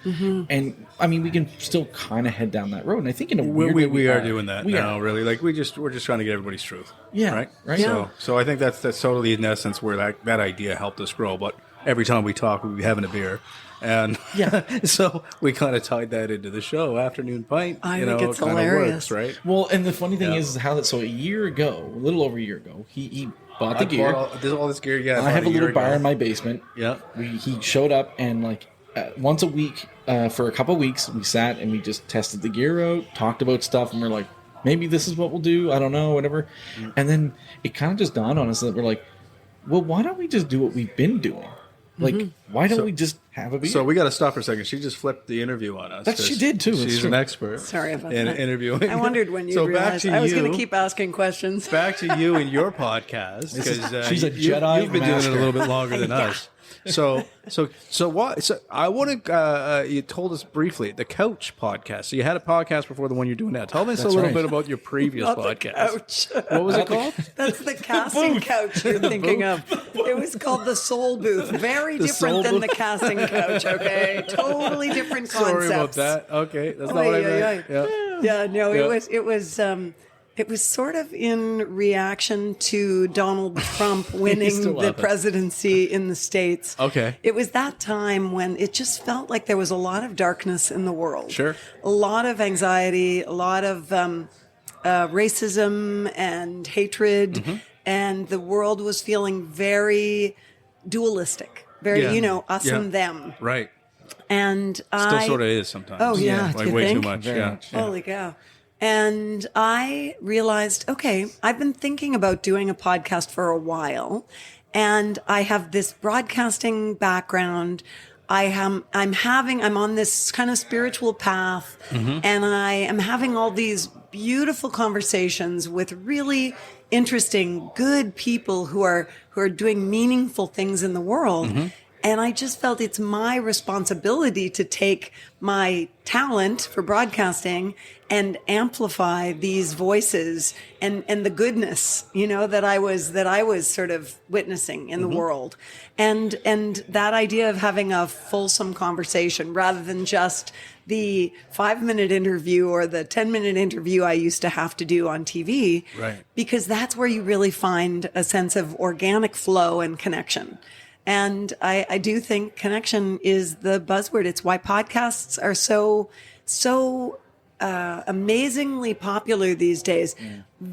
Speaker 2: and I mean we can still kind of head down that road. And I think in a weird way
Speaker 1: We are doing that
Speaker 2: We
Speaker 1: now,
Speaker 2: are.
Speaker 1: really. Like we're just trying to get everybody's truth.
Speaker 2: Yeah,
Speaker 1: Right.
Speaker 2: right.
Speaker 1: So I think that's totally in essence where that idea helped us grow. But every time we talk, we'll be having a beer, and
Speaker 2: Yeah.
Speaker 1: so we kind of tied that into the show. Afternoon pint.
Speaker 4: I
Speaker 1: you
Speaker 4: think
Speaker 1: know,
Speaker 4: it's
Speaker 1: it kinda
Speaker 4: hilarious.
Speaker 1: works, right?
Speaker 2: Well, and the funny thing
Speaker 1: Yeah.
Speaker 2: is how that. So a little over a year ago, he bought the
Speaker 1: I
Speaker 2: gear.
Speaker 1: bought all this gear. Yeah,
Speaker 2: I have a little bar in
Speaker 1: in
Speaker 2: my basement.
Speaker 1: Yeah.
Speaker 2: He showed up and like once a week for a couple of weeks we sat and we just tested the gear out, talked about stuff, and we're like, maybe this is what we'll do. I don't know, whatever. And then it kind of just dawned on us that we're like, well, why don't we just do what we've been doing? Like, why don't we just have a beer?
Speaker 1: So we got to stop for a second. She just flipped the interview on us.
Speaker 2: That she
Speaker 1: 'cause
Speaker 2: did, too. It's
Speaker 1: She's
Speaker 2: true.
Speaker 1: an expert.
Speaker 4: Sorry about
Speaker 1: in
Speaker 4: that.
Speaker 1: interviewing.
Speaker 4: I wondered when you
Speaker 1: So back
Speaker 4: realized
Speaker 1: to
Speaker 4: I was
Speaker 1: you.
Speaker 4: going to keep asking questions.
Speaker 1: Back to you and your podcast because
Speaker 2: she's a Jedi
Speaker 1: You've been
Speaker 2: master.
Speaker 1: doing it a little bit longer than us. So what? So I want to. You told us briefly the Couch podcast. So you had a podcast before the one you're doing now. Tell us a little
Speaker 2: right.
Speaker 1: bit about your previous
Speaker 4: Not the
Speaker 1: podcast.
Speaker 4: couch.
Speaker 1: What was it called?
Speaker 4: That's the casting couch you're thinking of. It was called the Soul Booth. Very
Speaker 1: Soul
Speaker 4: different than
Speaker 1: booth.
Speaker 4: the casting couch, okay? Totally different concepts.
Speaker 1: Sorry about that. Okay, that's not what I
Speaker 4: Oy, oy,
Speaker 1: meant.
Speaker 4: oy.
Speaker 1: Yeah.
Speaker 4: Yeah, no,
Speaker 1: Yeah.
Speaker 4: it was sort of in reaction to Donald Trump winning
Speaker 1: still
Speaker 4: the
Speaker 1: have it.
Speaker 4: presidency in the States.
Speaker 1: Okay.
Speaker 4: It was that time when it just felt like there was a lot of darkness in the world.
Speaker 1: Sure.
Speaker 4: A lot of anxiety, a lot of racism and hatred,
Speaker 1: Mm-hmm.
Speaker 4: and the world was feeling very dualistic. Very,
Speaker 1: Yeah.
Speaker 4: us
Speaker 1: Yeah.
Speaker 4: and them.
Speaker 1: Right.
Speaker 4: And
Speaker 1: Still sort of is sometimes.
Speaker 4: Oh, yeah. Do
Speaker 1: Like
Speaker 4: you
Speaker 1: way
Speaker 4: think?
Speaker 1: too much.
Speaker 2: Very
Speaker 1: Yeah.
Speaker 2: much.
Speaker 4: Holy cow. And I realized, okay, I've been thinking about doing a podcast for a while, and I have this broadcasting background. I'm on this kind of spiritual path, and I am having all these beautiful conversations with really interesting, good people who are doing meaningful things in the world. And I just felt it's my responsibility to take my talent for broadcasting and amplify these voices and the goodness, that I was sort of witnessing in the world. And that idea of having a fulsome conversation rather than just the 5-minute interview or the 10-minute interview I used to have to do on TV.
Speaker 1: Right.
Speaker 4: Because that's where you really find a sense of organic flow and connection. And I do think connection is the buzzword. It's why podcasts are so amazingly popular these days.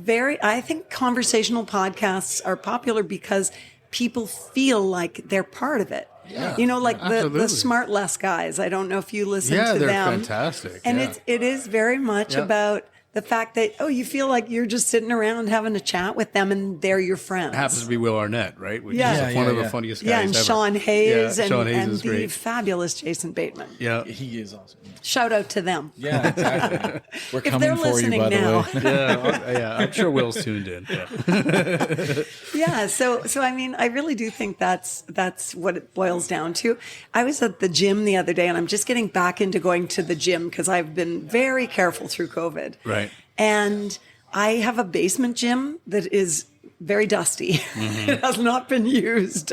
Speaker 4: I think conversational podcasts are popular because people feel like they're part of it.
Speaker 1: Yeah,
Speaker 4: You know, like the
Speaker 1: absolutely.
Speaker 4: Smart Less guys. I don't know if you listen
Speaker 1: Yeah,
Speaker 4: to
Speaker 1: they're
Speaker 4: them.
Speaker 1: fantastic.
Speaker 4: And
Speaker 1: yeah.
Speaker 4: it is very much about the fact that, you feel like you're just sitting around having a chat with them and they're your friends.
Speaker 1: happens to be Will Arnett, right? Which
Speaker 4: Yeah.
Speaker 1: is one of
Speaker 2: Yeah.
Speaker 1: the funniest guys
Speaker 4: Yeah, and
Speaker 1: ever.
Speaker 4: Sean Hayes,
Speaker 1: Yeah, Sean Hayes
Speaker 4: and
Speaker 1: is
Speaker 4: the
Speaker 1: great.
Speaker 4: fabulous Jason Bateman.
Speaker 1: Yeah.
Speaker 2: He is awesome.
Speaker 4: Shout out to them.
Speaker 2: Yeah, exactly. We're
Speaker 4: If
Speaker 2: coming
Speaker 4: they're
Speaker 2: for you,
Speaker 4: listening
Speaker 2: by
Speaker 4: now.
Speaker 2: the way.
Speaker 1: Yeah, I'm sure Will's tuned in. Yeah.
Speaker 4: Yeah, so I mean, I really do think that's what it boils down to. I was at the gym the other day, and I'm just getting back into going to the gym because I've been very careful through COVID.
Speaker 1: Right.
Speaker 4: And I have a basement gym that is very dusty.
Speaker 1: Mm-hmm.
Speaker 4: It has not been used.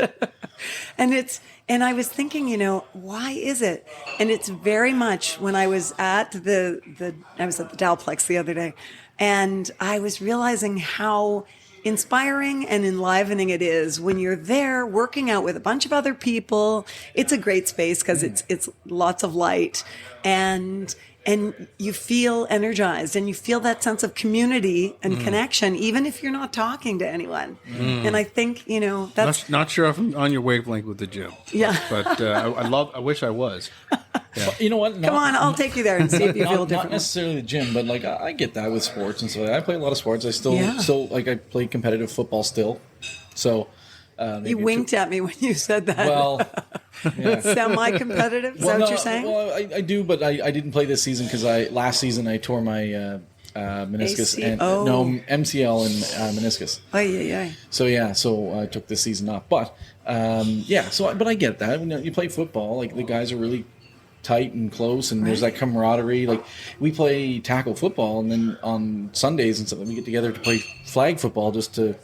Speaker 4: And I was thinking, why is it? And it's very much when I was at the Dowplex the other day, and I was realizing how inspiring and enlivening it is when you're there working out with a bunch of other people. It's a great space because it's lots of light, and you feel energized and you feel that sense of community and connection, even if you're not talking to anyone. And I think, that's,
Speaker 1: Not sure if I'm on your wavelength with the gym.
Speaker 4: Yeah.
Speaker 1: But I wish I was.
Speaker 2: You know what?
Speaker 4: come on, I'll take you there and see if you feel
Speaker 2: Not
Speaker 4: different.
Speaker 2: necessarily the gym, but like I get that with sports and so I play a lot of sports. I still
Speaker 4: Yeah.
Speaker 2: I play competitive football still. So
Speaker 4: You winked at me when you said that.
Speaker 2: Well, yeah.
Speaker 4: Semi-competitive? Is that what you're saying?
Speaker 2: Well, I do, but I didn't play this season because last season I tore my meniscus
Speaker 4: AC?
Speaker 2: and
Speaker 4: Oh.
Speaker 2: no MCL and meniscus.
Speaker 4: Ay.
Speaker 2: So I took this season off. But but I get that. When you play football, like the guys are really tight and close, and there's that camaraderie. Like we play tackle football, and then on Sundays and stuff, we get together to play flag football just to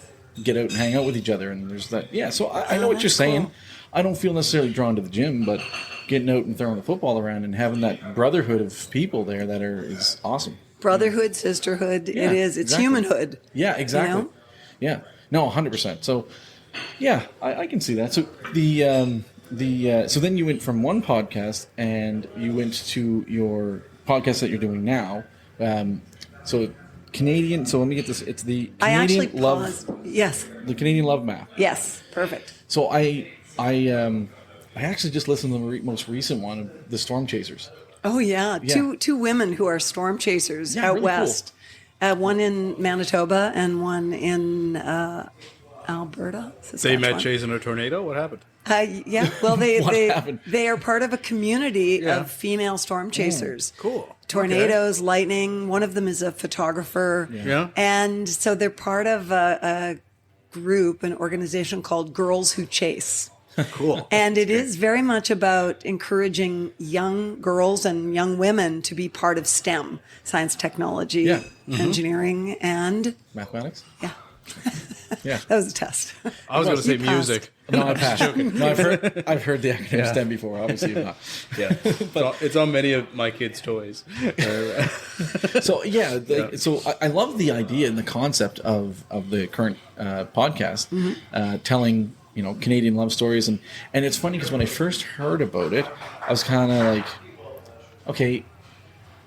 Speaker 2: get out and hang out with each other. And there's that. Yeah, so I know what you're
Speaker 4: that's
Speaker 2: saying.
Speaker 4: cool.
Speaker 2: I don't feel necessarily drawn to the gym, but getting out and throwing the football around and having that brotherhood of people there is awesome.
Speaker 4: Brotherhood, sisterhood,
Speaker 2: Yeah,
Speaker 4: it is. It's
Speaker 2: exactly.
Speaker 4: humanhood.
Speaker 2: Yeah, exactly.
Speaker 4: know?
Speaker 2: Yeah, no, 100%. So, yeah, I can see that. So so then you went from one podcast and you went to your podcast that you're doing now. So Canadian. So let me get this. It's the
Speaker 4: I
Speaker 2: Canadian
Speaker 4: actually
Speaker 2: Love.
Speaker 4: paused. Yes.
Speaker 2: The Canadian Love Map.
Speaker 4: Yes. Perfect.
Speaker 2: So I actually just listened to the most recent one of the Storm Chasers.
Speaker 4: Oh yeah.
Speaker 2: Yeah.
Speaker 4: Two women who are storm chasers
Speaker 2: Yeah,
Speaker 4: out
Speaker 2: really
Speaker 4: west. One in Manitoba and one in Alberta.
Speaker 1: They
Speaker 4: Saskatchewan.
Speaker 1: met chasing a tornado? What happened?
Speaker 4: Yeah. Well, they
Speaker 2: What
Speaker 4: they
Speaker 2: happened?
Speaker 4: they are part of a community
Speaker 1: Yeah.
Speaker 4: of female storm chasers.
Speaker 1: Cool.
Speaker 4: Tornadoes, lightning. One of them is a photographer.
Speaker 1: Yeah.
Speaker 4: And so they're part of a group, an organization called Girls Who Chase.
Speaker 1: Cool.
Speaker 4: And it is very much about encouraging young girls and young women to be part of STEM, science, technology,
Speaker 2: Yeah.
Speaker 4: engineering, and
Speaker 2: Mathematics.
Speaker 4: yeah,
Speaker 2: Yeah.
Speaker 4: that was a test.
Speaker 1: I was going to
Speaker 4: You
Speaker 1: say
Speaker 4: passed.
Speaker 1: music.
Speaker 2: No, I passed. No, I've heard the acronym STEM before. Obviously, you've not.
Speaker 1: Yeah. It's on many of my kids' toys.
Speaker 2: So yeah, so I love the idea and the concept of the current podcast, telling Canadian love stories, and it's funny because when I first heard about it, I was kind of like, okay,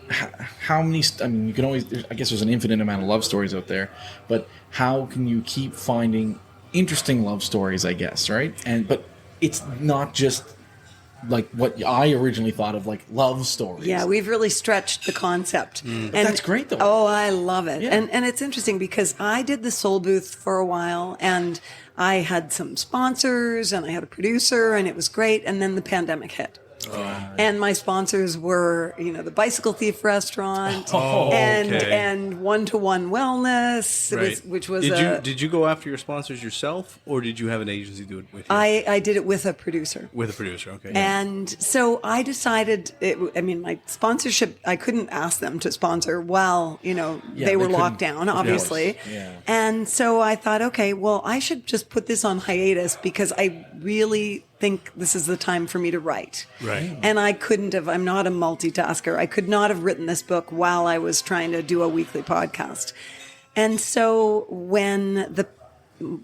Speaker 2: how many? I mean, you can always. I guess there's an infinite amount of love stories out there, but how can you keep finding interesting love stories? I guess, right? But it's not just like what I originally thought of, like love stories.
Speaker 4: Yeah, we've really stretched the concept. And
Speaker 2: that's great, though.
Speaker 4: Oh, I love it.
Speaker 2: Yeah.
Speaker 4: And it's interesting because I did the Soul Booth for a while and I had some sponsors and I had a producer and it was great. And then the pandemic hit. And my sponsors were, the Bicycle Thief Restaurant and One-to-One Wellness,
Speaker 1: Right.
Speaker 4: which was
Speaker 1: Did you go after your sponsors yourself, or did you have an agency do it with you?
Speaker 4: I did it with a producer.
Speaker 1: With a producer, okay.
Speaker 4: And so I decided, my sponsorship, I couldn't ask them to sponsor while, they were
Speaker 2: couldn't,
Speaker 4: locked down,
Speaker 2: of
Speaker 4: obviously.
Speaker 2: course, yeah.
Speaker 4: And so I thought, okay, well, I should just put this on hiatus because I really think this is the time for me to write.
Speaker 1: Right.
Speaker 4: And I couldn't have, I'm not a multitasker. I could not have written this book while I was trying to do a weekly podcast. And so when the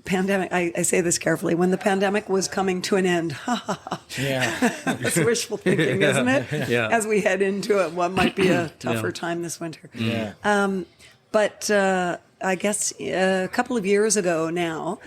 Speaker 4: pandemic, I say this carefully, when the pandemic was coming to an end,
Speaker 2: Yeah.
Speaker 4: that's wishful thinking, isn't it?
Speaker 1: Yeah.
Speaker 4: As we head into it, what might be a tougher time this winter.
Speaker 2: Yeah.
Speaker 4: But I guess a couple of years ago now,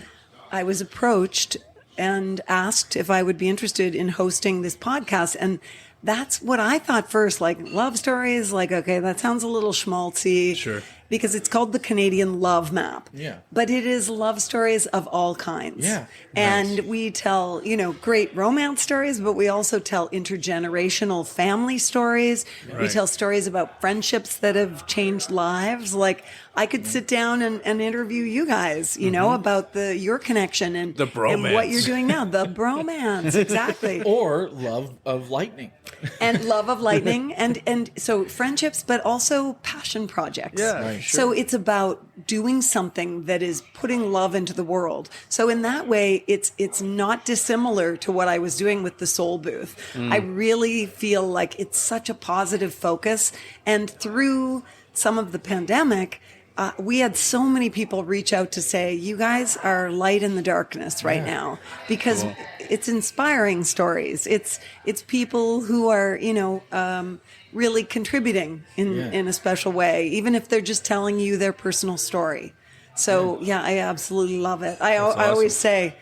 Speaker 4: I was approached and asked if I would be interested in hosting this podcast. And that's what I thought first, like love stories, like, okay, that sounds a little schmaltzy.
Speaker 1: Sure.
Speaker 4: Because it's called the Canadian Love Map.
Speaker 2: Yeah.
Speaker 4: But it is love stories of all kinds.
Speaker 2: Yeah.
Speaker 4: And
Speaker 2: Nice.
Speaker 4: we tell, great romance stories, but we also tell intergenerational family stories. We
Speaker 1: Right.
Speaker 4: tell stories about friendships that have changed lives. Like I could sit down and interview you guys, about your connection and
Speaker 1: The bromance.
Speaker 4: and what you're doing now. The bromance, exactly.
Speaker 2: Or love of lightning.
Speaker 4: And love of lightning and so friendships, but also passion projects.
Speaker 1: Yeah,
Speaker 2: Right.
Speaker 4: So it's about doing something that is putting love into the world. So in that way, it's not dissimilar to what I was doing with the Soul Booth. I really feel like it's such a positive focus. And through some of the pandemic, we had so many people reach out to say, you guys are light in the darkness right now, because it's inspiring stories. It's people who are, really contributing in a special way, even if they're just telling you their personal story. So yeah, I absolutely love it. I always say,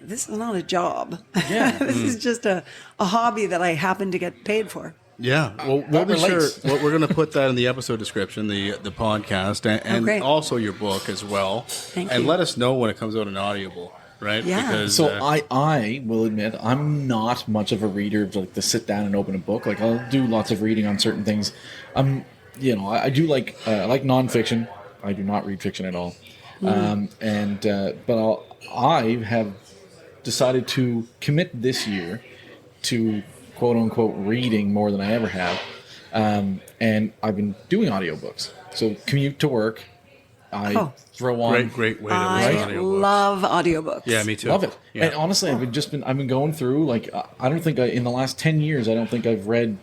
Speaker 4: this is not a job.
Speaker 2: Yeah.
Speaker 4: This is just a hobby that I happen to get paid for.
Speaker 1: Yeah, well, we'll be sure.
Speaker 2: relates.
Speaker 1: Well, we're going to put that in the episode description, the podcast, and
Speaker 4: great.
Speaker 1: also your book as well.
Speaker 4: Thank
Speaker 1: and
Speaker 4: you.
Speaker 1: let us know when it comes out in Audible, right?
Speaker 4: Yeah.
Speaker 1: Because,
Speaker 2: So I will admit I'm not much of a reader of like to sit down and open a book. Like I'll do lots of reading on certain things. I do like nonfiction. I do not read fiction at all. But I have decided to commit this year to quote unquote reading more than I ever have. And I've been doing audiobooks. So commute to work. I throw on
Speaker 1: great way to listen to
Speaker 4: I
Speaker 1: audiobooks.
Speaker 4: love audiobooks.
Speaker 1: Yeah, me too.
Speaker 2: Love it.
Speaker 1: Yeah.
Speaker 2: And honestly, I've been going through like I don't think in the last 10 years I don't think I've read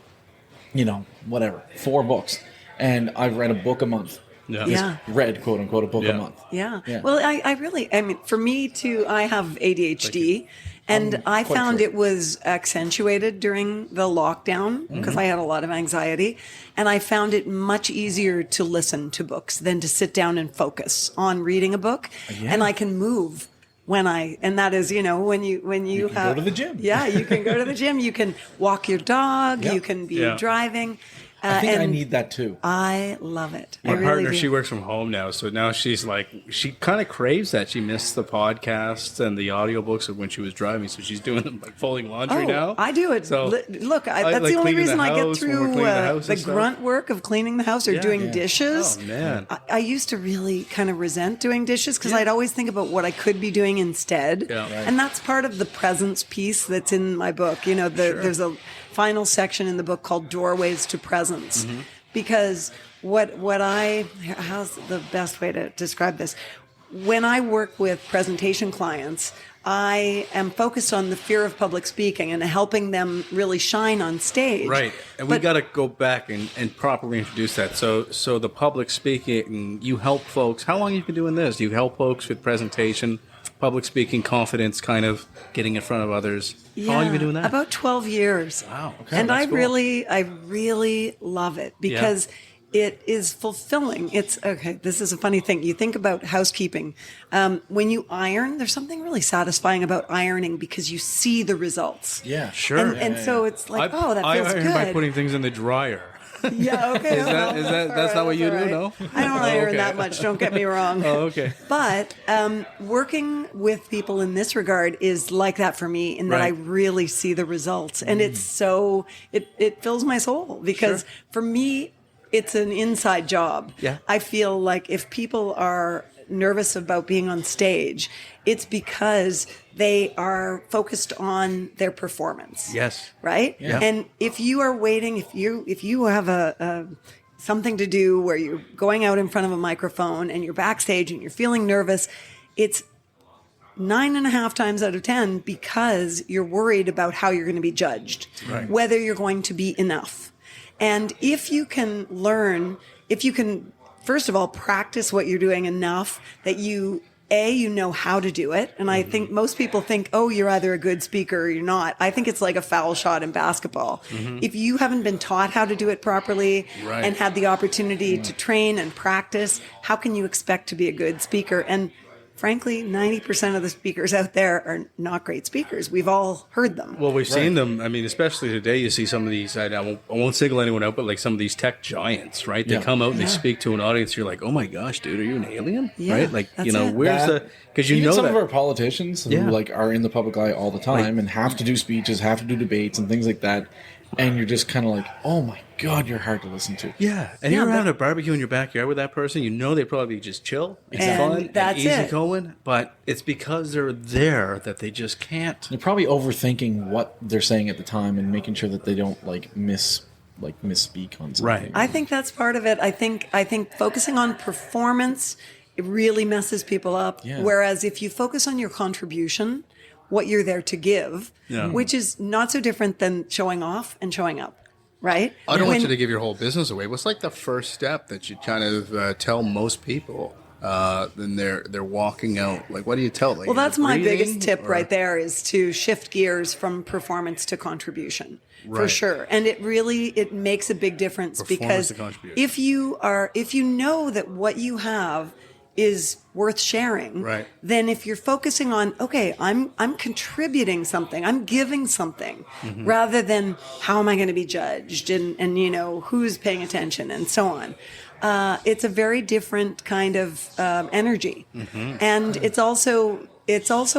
Speaker 2: 4 books, and I've read a book a month.
Speaker 4: Yeah.
Speaker 2: Read quote unquote a book a month.
Speaker 4: Yeah.
Speaker 2: Yeah.
Speaker 4: Well, I mean, for me too, I have ADHD, and I
Speaker 2: quite
Speaker 4: found
Speaker 2: sure.
Speaker 4: it was accentuated during the lockdown because I had a lot of anxiety, and I found it much easier to listen to books than to sit down and focus on reading a book, and I can move. And that is, when you
Speaker 2: can
Speaker 4: have,
Speaker 2: go to the gym.
Speaker 4: Yeah, you can go to the gym. You can walk your dog.
Speaker 2: Yep.
Speaker 4: You can be
Speaker 1: Yeah.
Speaker 4: driving.
Speaker 2: I think I
Speaker 4: and
Speaker 2: need that too.
Speaker 4: I love it. I
Speaker 1: My
Speaker 4: really
Speaker 1: partner,
Speaker 4: do.
Speaker 1: she works from home now, so now she's like, she kind of craves that. She missed the podcasts and the audiobooks of when she was driving, so she's doing them like folding laundry now.
Speaker 4: I do it.
Speaker 1: So
Speaker 4: Look, that's
Speaker 1: like
Speaker 4: the only
Speaker 1: cleaning
Speaker 4: reason
Speaker 1: the
Speaker 4: I get
Speaker 1: house when we're
Speaker 4: through
Speaker 1: cleaning the house
Speaker 4: the
Speaker 1: and stuff.
Speaker 4: grunt work of cleaning the house or doing
Speaker 2: Yeah.
Speaker 4: dishes.
Speaker 1: Oh, man.
Speaker 4: I used to really kind of resent doing dishes because I'd always think about what I could be doing instead.
Speaker 1: Yeah. Right.
Speaker 4: And that's part of the presence piece that's in my book. There's a final section in the book called Doorways to Presence.
Speaker 1: Mm-hmm.
Speaker 4: Because how's the best way to describe this? When I work with presentation clients, I am focused on the fear of public speaking and helping them really shine on stage.
Speaker 1: Right, and we
Speaker 4: But-
Speaker 1: got to go back and properly introduce that. So the public speaking, you help folks. How long have you been doing this? You help folks with presentation, public speaking, confidence, kind of getting in front of others. How long have you been doing that?
Speaker 4: About 12 years.
Speaker 1: Wow, okay,
Speaker 4: And
Speaker 1: that's
Speaker 4: I
Speaker 1: cool.
Speaker 4: really love it because it is fulfilling. It's okay. This is a funny thing. You think about housekeeping. When you iron, there's something really satisfying about ironing because you see the results.
Speaker 2: Yeah,
Speaker 1: Sure.
Speaker 4: And so it's like, that feels
Speaker 1: I iron
Speaker 4: good.
Speaker 1: by putting things in the dryer.
Speaker 4: Yeah, okay.
Speaker 1: That's not what you do, no?
Speaker 4: I don't iron
Speaker 1: okay.
Speaker 4: that much. Don't get me wrong.
Speaker 1: Oh, okay.
Speaker 4: But working with people in this regard is like that for me in that I
Speaker 1: Right.
Speaker 4: really see the results. And it's so, it fills my soul because for me, it's an inside job.
Speaker 1: Yeah.
Speaker 4: I feel like if people are nervous about being on stage, it's because they are focused on their performance.
Speaker 1: Yes.
Speaker 4: Right?
Speaker 1: Yeah.
Speaker 4: And if you are waiting, if you have a something to do where you're going out in front of a microphone and you're backstage and you're feeling nervous, it's 9.5 times out of 10 because you're worried about how you're going to be judged,
Speaker 1: Right.
Speaker 4: whether you're going to be enough. And if you can first of all, practice what you're doing enough that you you know how to do it. And I think most people think, oh, you're either a good speaker or you're not. I think it's like a foul shot in basketball. If you haven't been taught how to do it properly and had the opportunity to train and practice, how can you expect to be a good speaker? And frankly, 90% of the speakers out there are not great speakers. We've all heard them.
Speaker 1: Well, we've seen them. I mean, especially today, you see some of these, I won't single anyone out, but like some of these tech giants, right? They come out and they speak to an audience. You're like, oh my gosh, dude, are you an alien? Right? Like,
Speaker 4: that's it.
Speaker 1: where's because you
Speaker 2: Even
Speaker 1: know
Speaker 2: some
Speaker 1: that.
Speaker 2: of our politicians who like are in the public eye all the time and have to do speeches, have to do debates and things like that. And you're just kind of like, oh my God, you're hard to listen to.
Speaker 1: Yeah. And you're having a barbecue in your backyard with that person. You know they probably just chill. It's fun.
Speaker 4: That's
Speaker 1: easy
Speaker 4: it.
Speaker 1: going. But it's because they're there that they just can't.
Speaker 2: They're probably overthinking what they're saying at the time and making sure that they don't misspeak on something.
Speaker 1: Right.
Speaker 4: I think that's part of it. I think focusing on performance, it really messes people up.
Speaker 2: Yeah.
Speaker 4: Whereas if you focus on your contribution, what you're there to give, which is not so different than showing off and showing up, right?
Speaker 5: I don't want you to give your whole business away. What's like the first step that you kind of tell most people? Then they're walking out. Like, what do you tell? Like,
Speaker 4: Well, that's my
Speaker 5: breathing,
Speaker 4: biggest tip
Speaker 5: or-
Speaker 4: right there, is to shift gears from performance to contribution, for
Speaker 1: Right.
Speaker 4: sure. And it makes a big difference,
Speaker 1: Performance
Speaker 4: because
Speaker 1: to contribution.
Speaker 4: if you know that what you have is worth sharing,
Speaker 1: Right.
Speaker 4: then if you're focusing on, okay, I'm contributing something, I'm giving something, rather than how am I going to be judged and who's paying attention and so on. It's a very different kind of energy, and it's also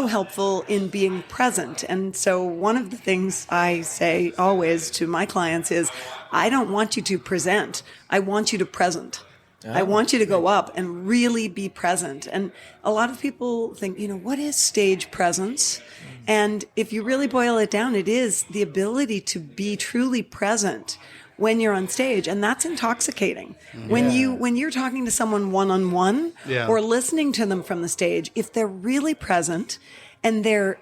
Speaker 4: helpful in being present. And so one of the things I say always to my clients is, I don't want you to present, I want you to present. I want you to go up and really be present. And a lot of people think, what is stage presence? And if you really boil it down, it is the ability to be truly present when you're on stage, and that's intoxicating. When you're talking to someone one-on-one or listening to them from the stage, if they're really present and they're,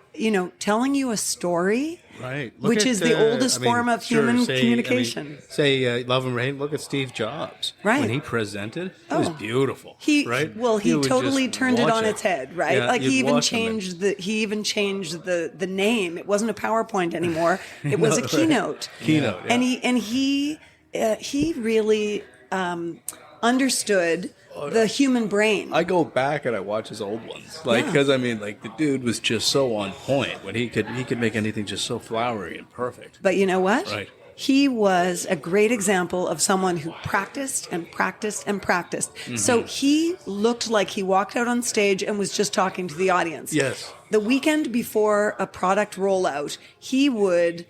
Speaker 4: telling you a story,
Speaker 1: Right. Look
Speaker 4: which
Speaker 1: at,
Speaker 4: is the oldest form of human communication.
Speaker 1: Say love and rain. Look at Steve Jobs.
Speaker 4: Right.
Speaker 1: When he presented, it was beautiful.
Speaker 4: He
Speaker 1: You would
Speaker 4: totally
Speaker 1: just
Speaker 4: turned it
Speaker 1: watch
Speaker 4: on its head, right?
Speaker 1: Yeah,
Speaker 4: like
Speaker 1: you'd
Speaker 4: he even
Speaker 1: watch him and-
Speaker 4: changed the name. It wasn't a PowerPoint anymore. It was a
Speaker 1: right.
Speaker 4: keynote.
Speaker 1: Keynote, yeah.
Speaker 4: And he really understood the human brain.
Speaker 1: I go back and I watch his old ones, because the dude was just so on point. When he could make anything just so flowery and perfect.
Speaker 4: But you know what?
Speaker 1: Right.
Speaker 4: He was a great example of someone who practiced and practiced and practiced. So he looked like he walked out on stage and was just talking to the audience.
Speaker 1: Yes.
Speaker 4: The weekend before a product rollout, he would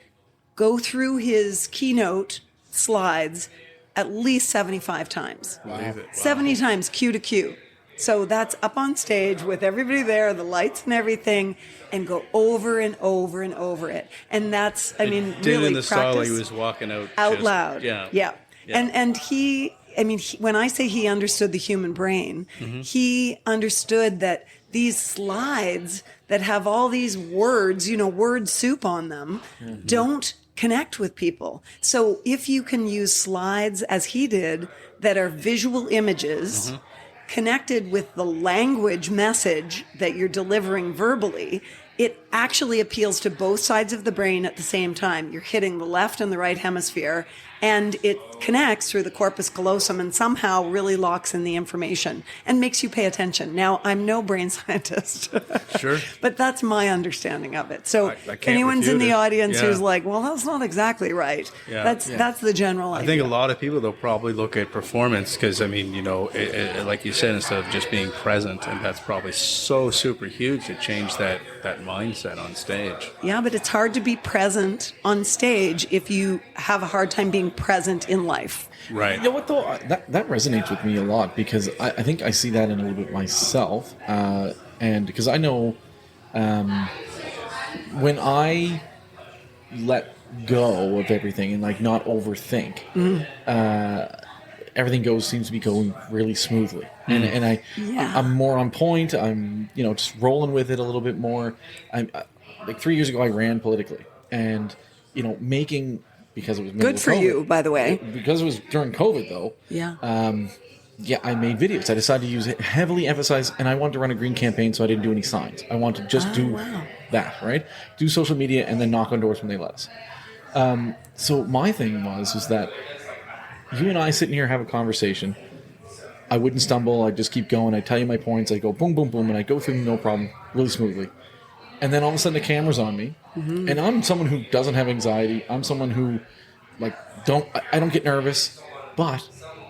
Speaker 4: go through his keynote slides at least 75 times.
Speaker 1: Believe it. Wow.
Speaker 4: 70 times, cue to cue. So that's up on stage with everybody there, the lights and everything, and go over and over and over it. And that's,
Speaker 1: Did
Speaker 4: really
Speaker 1: in the style
Speaker 4: practice
Speaker 1: he was walking out just-
Speaker 4: loud.
Speaker 1: Yeah.
Speaker 4: And he, when I say he understood the human brain, he understood that these slides that have all these words, word soup on them, don't connect with people. So if you can use slides, as he did, that are visual images connected with the language message that you're delivering verbally, it actually appeals to both sides of the brain at the same time. You're hitting the left and the right hemisphere, and it connects through the corpus callosum and somehow really locks in the information and makes you pay attention. Now, I'm no brain scientist.
Speaker 1: Sure.
Speaker 4: But that's my understanding of it. So
Speaker 1: I can't
Speaker 4: anyone's in
Speaker 1: refute
Speaker 4: the
Speaker 1: it.
Speaker 4: audience
Speaker 1: Yeah.
Speaker 4: who's like, well, that's not exactly right.
Speaker 1: Yeah.
Speaker 4: That's the general idea.
Speaker 1: I think a lot of people, they'll probably look at performance because, like you said, instead of just being present, and that's probably so super huge to change that mindset on stage.
Speaker 4: Yeah, but it's hard to be present on stage if you have a hard time being present in life.
Speaker 1: Right.
Speaker 2: You know what, though? That resonates with me a lot, because I think I see that in a little bit myself. And because I know when I let go of everything and not overthink, everything seems to be going really smoothly. And I'm more on point. I'm just rolling with it a little bit more. I'm like 3 years ago I ran politically, and making, because it was
Speaker 4: Good for
Speaker 2: COVID,
Speaker 4: you, by the way.
Speaker 2: because it was during COVID though.
Speaker 4: Yeah.
Speaker 2: yeah, I made videos. I decided to use it, heavily emphasize, and I wanted to run a green campaign, so I didn't do any signs. I wanted to just do that, right? Do social media and then knock on doors when they let us. So my thing was that you and I sitting here have a conversation. I wouldn't stumble. I'd just keep going. I'd tell you my points. I'd go boom, boom, boom, and I'd go through them no problem, really smoothly. And then all of a sudden the camera's on me, and I'm someone who doesn't have anxiety. I'm someone who, like, I don't get nervous, but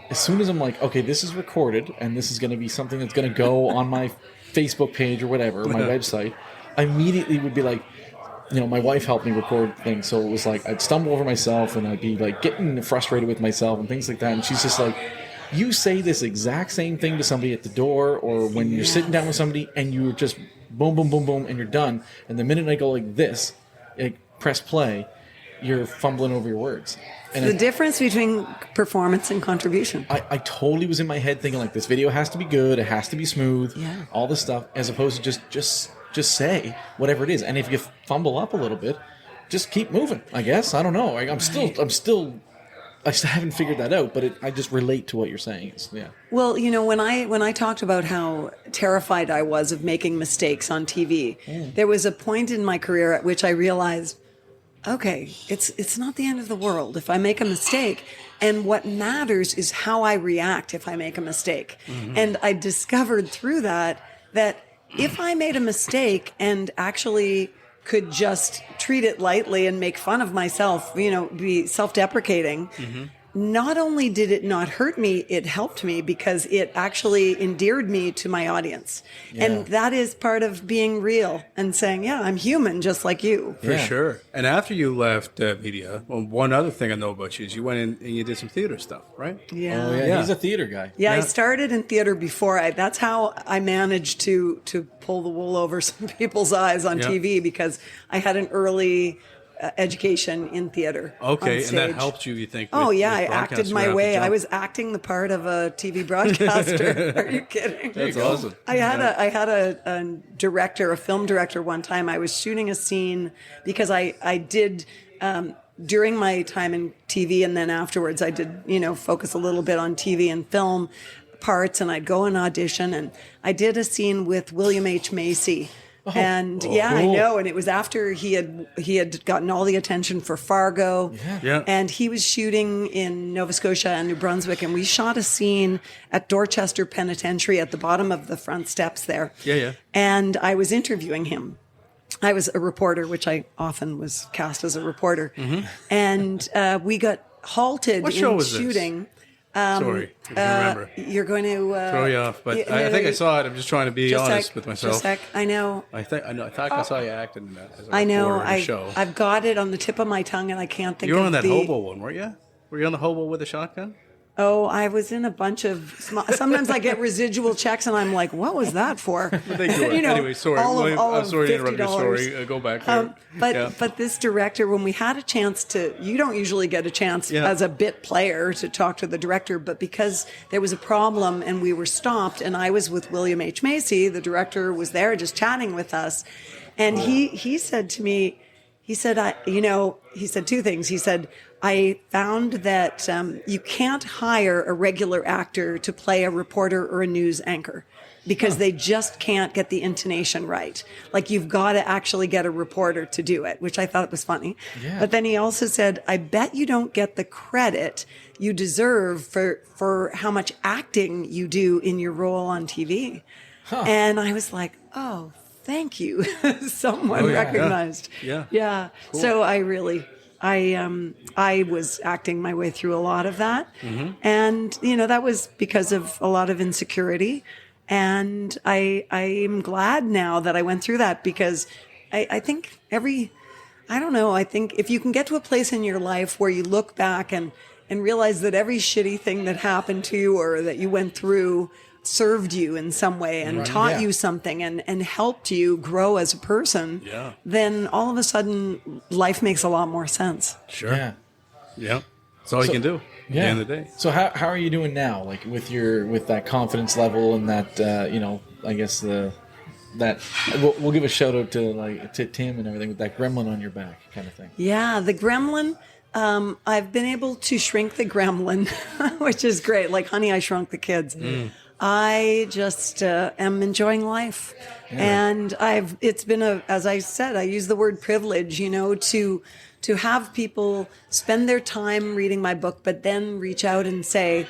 Speaker 2: as soon as I'm like, okay, this is recorded, and this is going to be something that's going to go on my Facebook page or whatever, my website, I immediately would be like, my wife helped me record things, so it was like I'd stumble over myself, and I'd be like getting frustrated with myself and things like that, and she's just like, you say this exact same thing to somebody at the door or when you're sitting down with somebody, and you're just boom, boom, boom, boom, and you're done, and the minute I go like this, press play, you're fumbling over your words. And
Speaker 4: the difference between performance and contribution.
Speaker 2: I totally was in my head thinking like, this video has to be good, it has to be smooth, all this stuff, as opposed to just say whatever it is. And if you fumble up a little bit, just keep moving, I guess. I don't know. I still haven't figured that out, but I just relate to what you're saying.
Speaker 4: Well, when I talked about how terrified I was of making mistakes on TV, there was a point in my career at which I realized, okay, it's not the end of the world if I make a mistake. And what matters is how I react if I make a mistake. And I discovered through that if I made a mistake and actually could just treat it lightly and make fun of myself, be self-deprecating, not only did it not hurt me, it helped me because it actually endeared me to my audience. And that is part of being real and saying, I'm human just like you.
Speaker 1: For sure. And after you left media, one other thing I know about you is you went in and you did some theater stuff, right?
Speaker 4: Yeah.
Speaker 2: Oh, yeah. He's a theater guy.
Speaker 4: Yeah, I started in theater before. That's how I managed to pull the wool over some people's eyes on TV, because I had an early education in theater.
Speaker 1: Okay, and that helped you think?
Speaker 4: I acted my way. I was acting the part of a TV broadcaster. Are you kidding?
Speaker 1: That's awesome.
Speaker 4: I had a director, a film director one time. I was shooting a scene because I did during my time in TV, and then afterwards I did, focus a little bit on TV and film parts, and I'd go and audition, and I did a scene with William H. Macy. Cool. I know. And it was after he had gotten all the attention for Fargo. And he was shooting in Nova Scotia and New Brunswick. And we shot a scene at Dorchester Penitentiary at the bottom of the front steps there. And I was interviewing him. I was a reporter, which I often was cast as a reporter. And we got halted
Speaker 1: what show
Speaker 4: in
Speaker 1: was
Speaker 4: shooting.
Speaker 1: This? Sorry, I can't remember.
Speaker 4: You're going to
Speaker 1: throw you off, but I think I saw it. I'm just trying to be honest with myself.
Speaker 4: I know.
Speaker 1: I thought I saw you acting in that. As a
Speaker 4: I know.
Speaker 1: reporter in a show.
Speaker 4: I've got it on the tip of my tongue, and I can't think.
Speaker 1: You were on that hobo one, weren't you? Were you on the hobo with a shotgun?
Speaker 4: Oh, I was in a bunch of. Sometimes I get residual checks, and I'm like, "What was that for?"
Speaker 1: Anyway, sorry. I'm sorry to interrupt your story. Go back there.
Speaker 4: But this director, when we had a chance to, you don't usually get a chance as a bit player to talk to the director, but because there was a problem and we were stopped, and I was with William H. Macy, the director was there just chatting with us, and he said to me, he said two things. He said, I found that you can't hire a regular actor to play a reporter or a news anchor because they just can't get the intonation right. Like, you've got to actually get a reporter to do it, which I thought was funny. But then he also said, I bet you don't get the credit you deserve for how much acting you do in your role on TV. And I was like, oh, thank you. Someone recognized. Yeah. Cool. So I was acting my way through a lot of that. And, that was because of a lot of insecurity. And I'm glad now that I went through that, because I think I think if you can get to a place in your life where you look back and realize that every shitty thing that happened to you or that you went through served you in some way and taught you something and helped you grow as a person, then all of a sudden life makes a lot more sense.
Speaker 1: Sure. Yeah. That's all you can do at the end of the day.
Speaker 2: So how are you doing now? Like with that confidence level and that, I guess we'll give a shout out to Tim and everything with that gremlin on your back kind of thing.
Speaker 4: Yeah. The gremlin, I've been able to shrink the gremlin, which is great. Like, Honey, I Shrunk the Kids. I just am enjoying life. And it's been as I said, I use the word privilege, to have people spend their time reading my book, but then reach out and say,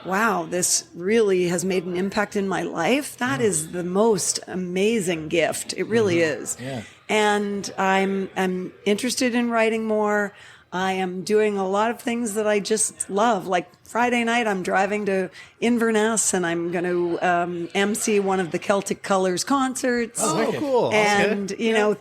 Speaker 4: wow, this really has made an impact in my life. That is the most amazing gift. It really is.
Speaker 2: Yeah.
Speaker 4: And I'm interested in writing more. I am doing a lot of things that I just love. Like Friday night, I'm driving to Inverness and I'm going to MC one of the Celtic Colors concerts.
Speaker 1: Oh, cool.
Speaker 4: And,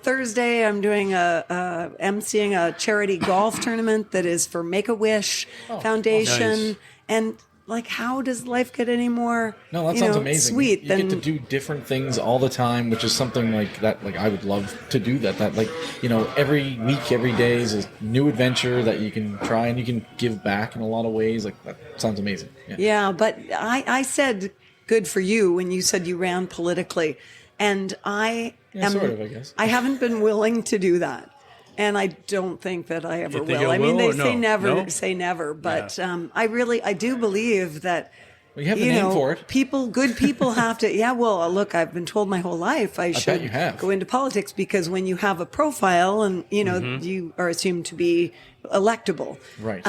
Speaker 4: Thursday, I'm doing MCing a charity golf tournament that is for Make-A-Wish Foundation.
Speaker 1: Nice.
Speaker 4: And like, how does life get any more
Speaker 2: No, that sounds amazing.
Speaker 4: sweet
Speaker 2: You
Speaker 4: than
Speaker 2: get to do different things all the time, which is something like that. Like, I would love to do that. That, like, every week, every day is a new adventure that you can try and you can give back in a lot of ways. Like, that sounds amazing.
Speaker 4: Yeah, but I said good for you when you said you ran politically, and I
Speaker 2: sort of, I guess.
Speaker 4: I haven't been willing to do that. And I don't think that I ever
Speaker 1: You think
Speaker 4: will.
Speaker 1: you
Speaker 4: I mean,
Speaker 1: will
Speaker 4: they
Speaker 1: or
Speaker 4: say
Speaker 1: no?
Speaker 4: never,
Speaker 1: No?
Speaker 4: say never. But I do believe that,
Speaker 2: Well, you have the name for it.
Speaker 4: good people have to. Yeah, well, look, I've been told my whole life I should
Speaker 2: you have.
Speaker 4: go into politics because when you have a profile and you are assumed to be electable.
Speaker 2: Right.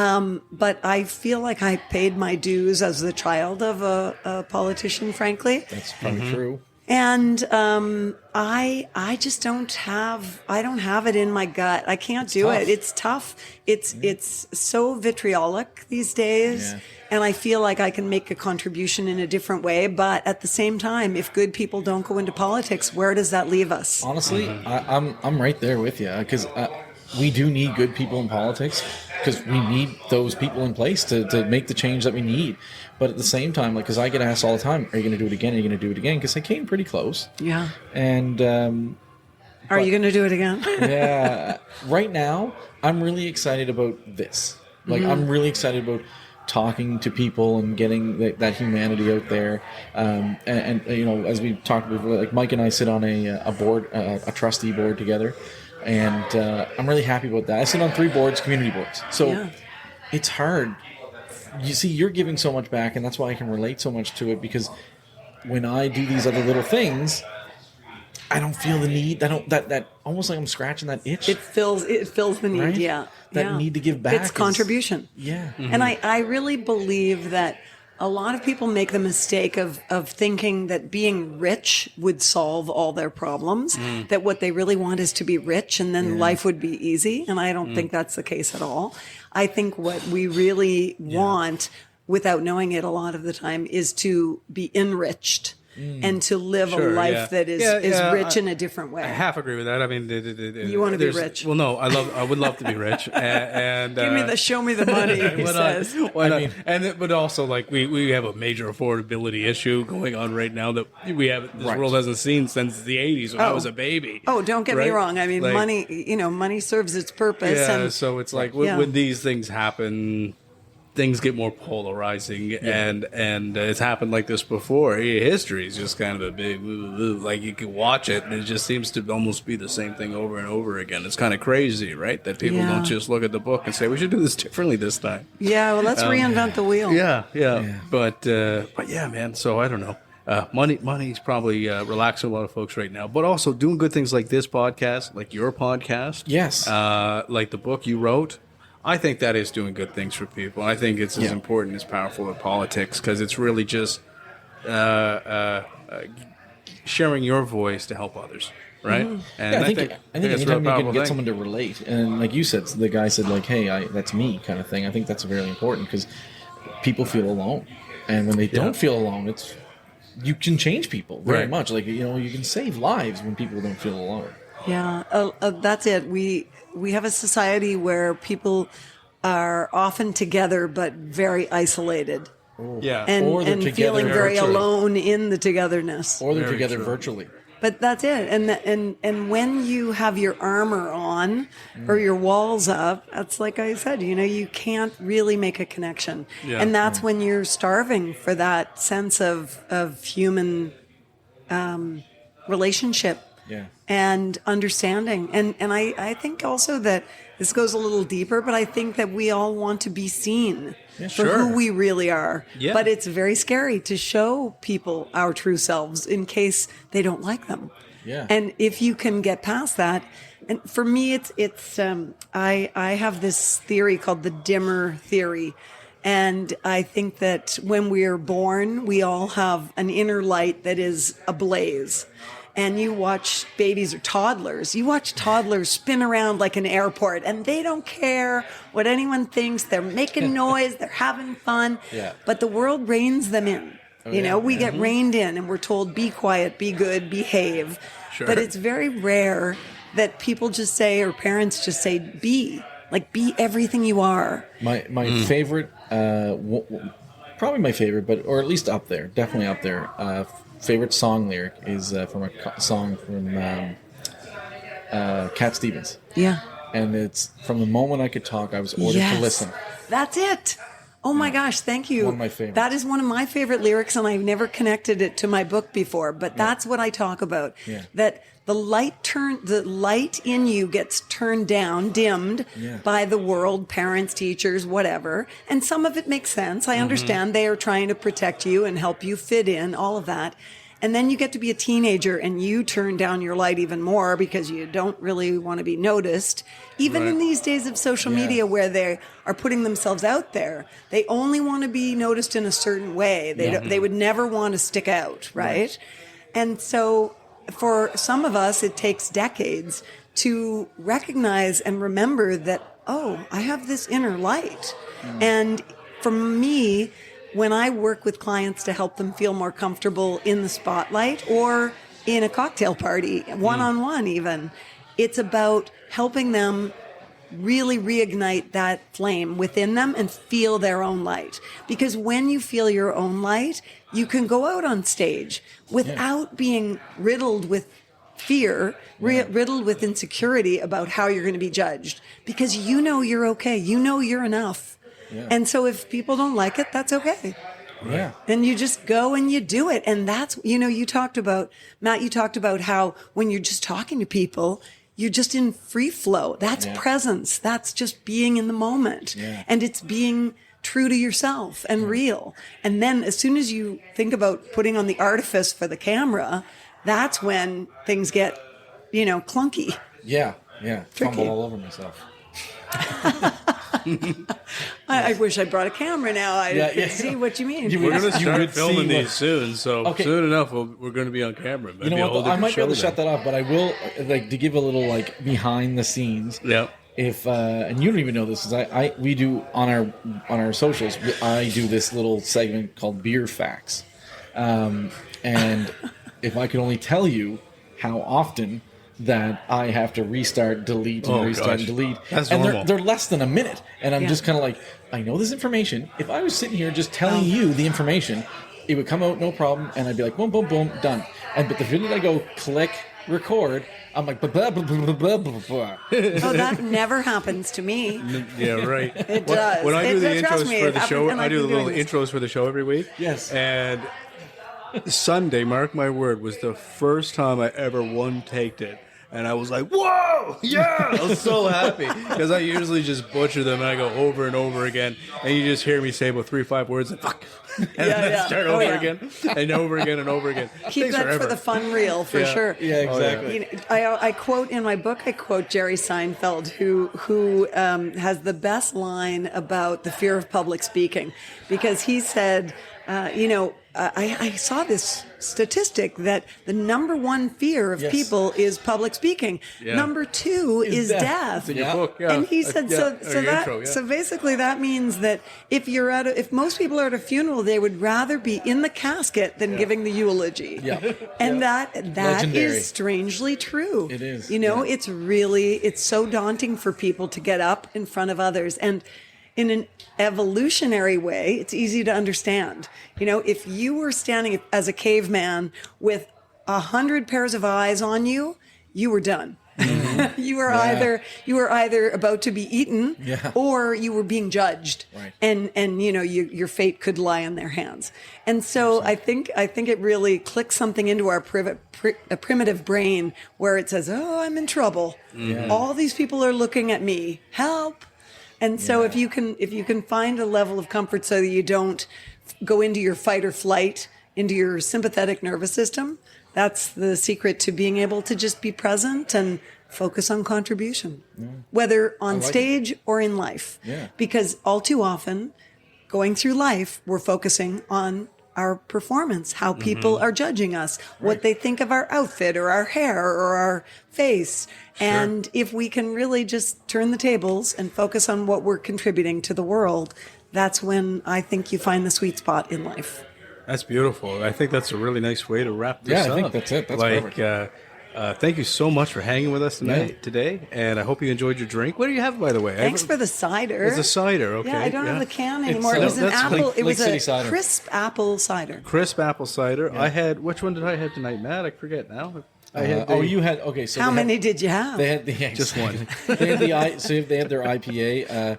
Speaker 4: But I feel like I paid my dues as the child of a politician, frankly.
Speaker 2: That's probably true.
Speaker 4: And I just don't have it in my gut. I can't do
Speaker 2: tough.
Speaker 4: it. It's tough. It's so vitriolic these days.
Speaker 2: Yeah.
Speaker 4: And I feel like I can make a contribution in a different way. But at the same time, if good people don't go into politics, where does that leave us?
Speaker 2: Honestly, I'm right there with you because we do need good people in politics because we need those people in place to make the change that we need. But at the same time, because I get asked all the time, are you going to do it again? Are you going to do it again? Because I came pretty close.
Speaker 4: Yeah.
Speaker 2: And
Speaker 4: Are you going to do it again?
Speaker 2: yeah, right now, I'm really excited about this. I'm really excited about talking to people and getting that humanity out there. And as we talked before, like Mike and I sit on a board, a trustee board together. And I'm really happy about that. I sit on 3 boards, community boards. So it's hard. You see, you're giving so much back, and that's why I can relate so much to it, because when I do these other little things, I don't feel the need. That almost like I'm scratching that itch.
Speaker 4: It fills the need,
Speaker 2: Right?
Speaker 4: yeah.
Speaker 2: That
Speaker 4: yeah.
Speaker 2: need to give back
Speaker 4: It's contribution.
Speaker 2: Yeah.
Speaker 4: And I really believe that a lot of people make the mistake of thinking that being rich would solve all their problems, that what they really want is to be rich and then life would be easy. And I don't think that's the case at all. I think what we really want, without knowing it a lot of the time, is to be enriched. And to live a life that is rich in a different way.
Speaker 1: I half agree with that. I mean,
Speaker 4: You want to be rich.
Speaker 1: Well, no, I would love to be rich. And
Speaker 4: Show me the money, he says.
Speaker 1: But also, like, we have a major affordability issue going on right now that this world hasn't seen since the 80s when I was a baby.
Speaker 4: Oh, don't get me
Speaker 1: Right?
Speaker 4: wrong. I mean,
Speaker 1: Like,
Speaker 4: money serves its purpose.
Speaker 1: Yeah,
Speaker 4: and
Speaker 1: so it's like when these things happen, things get more polarizing, and it's happened like this before. History is just kind of a big, like, you can watch it, and it just seems to almost be the same thing over and over again. It's kind of crazy, right? That people don't just look at the book and say, we should do this differently this time.
Speaker 4: Yeah, well, let's reinvent the wheel.
Speaker 1: Yeah. But yeah, man. So I don't know. Money's probably relaxing a lot of folks right now, but also doing good things like this podcast, like your podcast.
Speaker 2: Yes.
Speaker 1: Like the book you wrote. I think that is doing good things for people. I think it's as important, as powerful as politics, because it's really just sharing your voice to help others, right? And
Speaker 2: I think
Speaker 1: that's
Speaker 2: anytime
Speaker 1: real
Speaker 2: you can get
Speaker 1: thing.
Speaker 2: someone to relate, and like you said, the guy said, like, hey, that's me kind of thing. I think that's very important because people feel alone. And when they don't feel alone, you can change people very much. Like, you can save lives when people don't feel alone.
Speaker 4: Yeah, that's it. We have a society where people are often together but very isolated.
Speaker 1: Yeah.
Speaker 4: And,
Speaker 2: Or they're
Speaker 4: and
Speaker 2: together
Speaker 4: feeling very
Speaker 2: virtually.
Speaker 4: alone in the togetherness.
Speaker 2: Or they're
Speaker 1: Very
Speaker 2: together
Speaker 1: true.
Speaker 2: virtually.
Speaker 4: But that's it. And when you have your armor on or your walls up, that's like I said, you can't really make a connection.
Speaker 1: Yeah.
Speaker 4: And that's when you're starving for that sense of human relationship.
Speaker 2: Yeah.
Speaker 4: And understanding. And I think also that this goes a little deeper, but I think that we all want to be seen for
Speaker 1: sure.
Speaker 4: who we really are.
Speaker 1: Yeah.
Speaker 4: But it's very scary to show people our true selves in case they don't like them.
Speaker 2: Yeah.
Speaker 4: And if you can get past that, and for me, I have this theory called the dimmer theory. And I think that when we are born, we all have an inner light that is ablaze. And you watch babies or toddlers, you watch toddlers spin around like an airport, and they don't care what anyone thinks. They're making noise, they're having fun.
Speaker 2: Yeah.
Speaker 4: But the world reins them in. We get reined in, and we're told, be quiet, be good, behave.
Speaker 1: Sure.
Speaker 4: But it's very rare that people just say, or parents just say, be everything you are.
Speaker 2: My favorite, probably my favorite, but or at least up there, definitely up there. Favorite song lyric is from a song from Cat Stevens.
Speaker 4: Yeah.
Speaker 2: And it's from the moment I could talk, I was ordered to listen.
Speaker 4: That's it. Oh my gosh, thank you.
Speaker 2: One of my favorites.
Speaker 4: That is one of my favorite lyrics, and I've never connected it to my book before, but that's what I talk about.
Speaker 2: Yeah.
Speaker 4: That the light in you gets turned down, dimmed by the world, parents, teachers, whatever. And some of it makes sense. I understand they are trying to protect you and help you fit in, all of that. And then you get to be a teenager and you turn down your light even more because you don't really want to be noticed. Even in these days of social media where they are putting themselves out there, they only want to be noticed in a certain way. They would never want to stick out, right? And so for some of us, it takes decades to recognize and remember that, oh, I have this inner light. And for me, when I work with clients to help them feel more comfortable in the spotlight or in a cocktail party, one-on-one even, it's about helping them really reignite that flame within them and feel their own light. Because when you feel your own light, you can go out on stage without being riddled with fear, riddled with insecurity about how you're going to be judged. Because you know you're okay. You know you're enough. Yeah. And so if people don't like it, that's okay.
Speaker 2: Yeah.
Speaker 4: And you just go and you do it. And that's, you talked about how when you're just talking to people, you're just in free flow. That's presence. That's just being in the moment. Yeah. And it's being true to yourself and real. And then as soon as you think about putting on the artifice for the camera, that's when things get, clunky.
Speaker 2: Yeah. Yeah.
Speaker 4: Tricky.
Speaker 2: Fumble all over myself.
Speaker 4: I wish I brought a camera now. I could see what you mean.
Speaker 1: We're going to start
Speaker 2: would
Speaker 1: filming
Speaker 2: see
Speaker 1: these soon, so soon enough we're going to be on camera.
Speaker 2: You know what? I might be able to shut that off, but I will to give a little behind the scenes.
Speaker 1: Yeah.
Speaker 2: If and you don't even know this, is we do on our socials. I do this little segment called Beer Facts, and if I could only tell you how often that I have to restart, delete, and restart and delete.
Speaker 1: That's
Speaker 2: and
Speaker 1: normal.
Speaker 2: they're less than a minute. And I'm just kind of like, I know this information. If I was sitting here just telling you the information, it would come out no problem, and I'd be like, boom, boom, boom, done. But the minute I go click, record, I'm like, blah, blah, blah, blah, blah, blah, blah.
Speaker 4: Oh, that never happens to me.
Speaker 1: Yeah, right.
Speaker 4: It does.
Speaker 1: When I do the
Speaker 4: Trust
Speaker 1: intros
Speaker 4: me,
Speaker 1: for
Speaker 4: it
Speaker 1: the show,
Speaker 4: happened, and
Speaker 1: I
Speaker 4: I've
Speaker 1: do the
Speaker 4: been
Speaker 1: little
Speaker 4: doing this.
Speaker 1: intros for the show every week.
Speaker 2: Yes.
Speaker 1: And Sunday, mark my word, was the first time I ever one-taked it. And I was like, whoa, yeah! I was so happy. Because I usually just butcher them and I go over and over again. And you just hear me say about 3 or 5 words and fuck. And then start over again. And over again and over again.
Speaker 4: Keep that for the fun reel, for sure.
Speaker 2: Yeah, exactly.
Speaker 4: I quote in my book, Jerry Seinfeld, who has the best line about the fear of public speaking. Because he said, I saw this statistic that the number one fear of people is public speaking. Yeah. Number 2 is death.
Speaker 1: In your book, yeah.
Speaker 4: And he said, so basically that means that if most people are at a funeral, they would rather be in the casket than giving the eulogy. Yeah. And that
Speaker 2: Legendary.
Speaker 4: is strangely true.
Speaker 2: It is.
Speaker 4: It's so daunting for people to get up in front of others. And in an evolutionary way, it's easy to understand. If you were standing as a caveman with 100 pairs of eyes on you, you were done. You were either about to be eaten,
Speaker 2: Yeah.
Speaker 4: or you were being judged,
Speaker 2: Right.
Speaker 4: and your fate could lie in their hands. And so I think it really clicks something into our primitive brain where it says, "Oh, I'm in trouble. All these people are looking at me. Help!" And so if you can find a level of comfort so that you don't go into your fight or flight, into your sympathetic nervous system, that's the secret to being able to just be present and focus on contribution, whether on stage or in life.
Speaker 2: Yeah.
Speaker 4: Because all too often, going through life, we're focusing on our performance, how people are judging us, what they think of our outfit or our hair or our face. And if we can really just turn the tables and focus on what we're contributing to the world, that's when I think you find the sweet spot in life.
Speaker 1: That's beautiful. I think that's a really nice way to wrap this up.
Speaker 2: Yeah, I think that's it. That's perfect.
Speaker 1: Thank you so much for hanging with us today, and I hope you enjoyed your drink. What do you have, by the way?
Speaker 4: Thanks for the cider.
Speaker 1: It's a cider, okay.
Speaker 4: Yeah, I don't have the can anymore. It was an
Speaker 1: that's
Speaker 4: apple.
Speaker 2: Lake-
Speaker 4: It was
Speaker 2: Lake City
Speaker 4: a
Speaker 2: cider.
Speaker 4: crisp apple cider.
Speaker 1: Crisp apple cider. I had, which one did I have tonight, Matt? I forget now. I had
Speaker 2: you had, okay. So
Speaker 4: How
Speaker 2: they had-
Speaker 4: many did you have?
Speaker 2: They had
Speaker 1: just one.
Speaker 2: they had they had their IPA.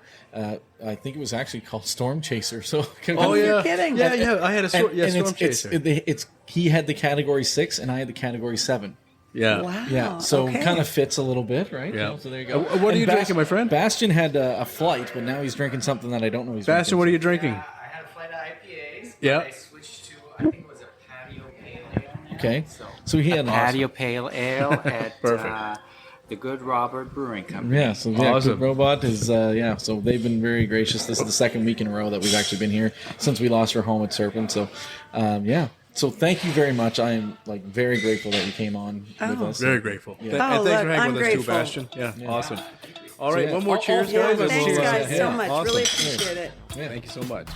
Speaker 2: I think it was actually called Storm Chaser. So
Speaker 1: Oh, yeah.
Speaker 4: You're kidding.
Speaker 1: Yeah, I had a Storm
Speaker 2: it's
Speaker 1: Chaser.
Speaker 2: he had the category 6 and I had the category 7.
Speaker 1: Yeah.
Speaker 4: Wow.
Speaker 2: Yeah, so
Speaker 4: okay.
Speaker 2: kind of fits a little bit, right?
Speaker 1: Yeah.
Speaker 2: You know, so there you go.
Speaker 1: What are
Speaker 2: And
Speaker 1: you drinking, my friend?
Speaker 2: Bastion had a flight, but now he's drinking something that I don't know he's
Speaker 1: Bastion,
Speaker 2: drinking.
Speaker 1: what are you drinking?
Speaker 6: I had a flight of IPAs.
Speaker 1: Yeah.
Speaker 6: I switched to, I think it was a patio pale ale.
Speaker 2: Okay, so he had an
Speaker 6: Patio pale ale at
Speaker 1: Perfect.
Speaker 6: the Good Robert Brewing Company.
Speaker 2: Yeah, so yeah,
Speaker 1: Awesome.
Speaker 2: Good Robot is so they've been very gracious. This is the second week in a row that we've actually been here since we lost our home at Serpent. So, so thank you very much. I am very grateful that you came on with us.
Speaker 1: Very grateful. And
Speaker 4: Oh,
Speaker 1: thanks
Speaker 4: look,
Speaker 1: for hanging
Speaker 4: I'm
Speaker 1: with us
Speaker 4: grateful.
Speaker 1: too, Bastion. Yeah, awesome. All right,
Speaker 2: yeah.
Speaker 1: one more cheers,
Speaker 2: Yeah,
Speaker 1: guys. and
Speaker 4: Thanks,
Speaker 1: we'll,
Speaker 4: guys, so
Speaker 2: yeah,
Speaker 4: much.
Speaker 1: awesome.
Speaker 4: Really appreciate it.
Speaker 1: Thank you so much.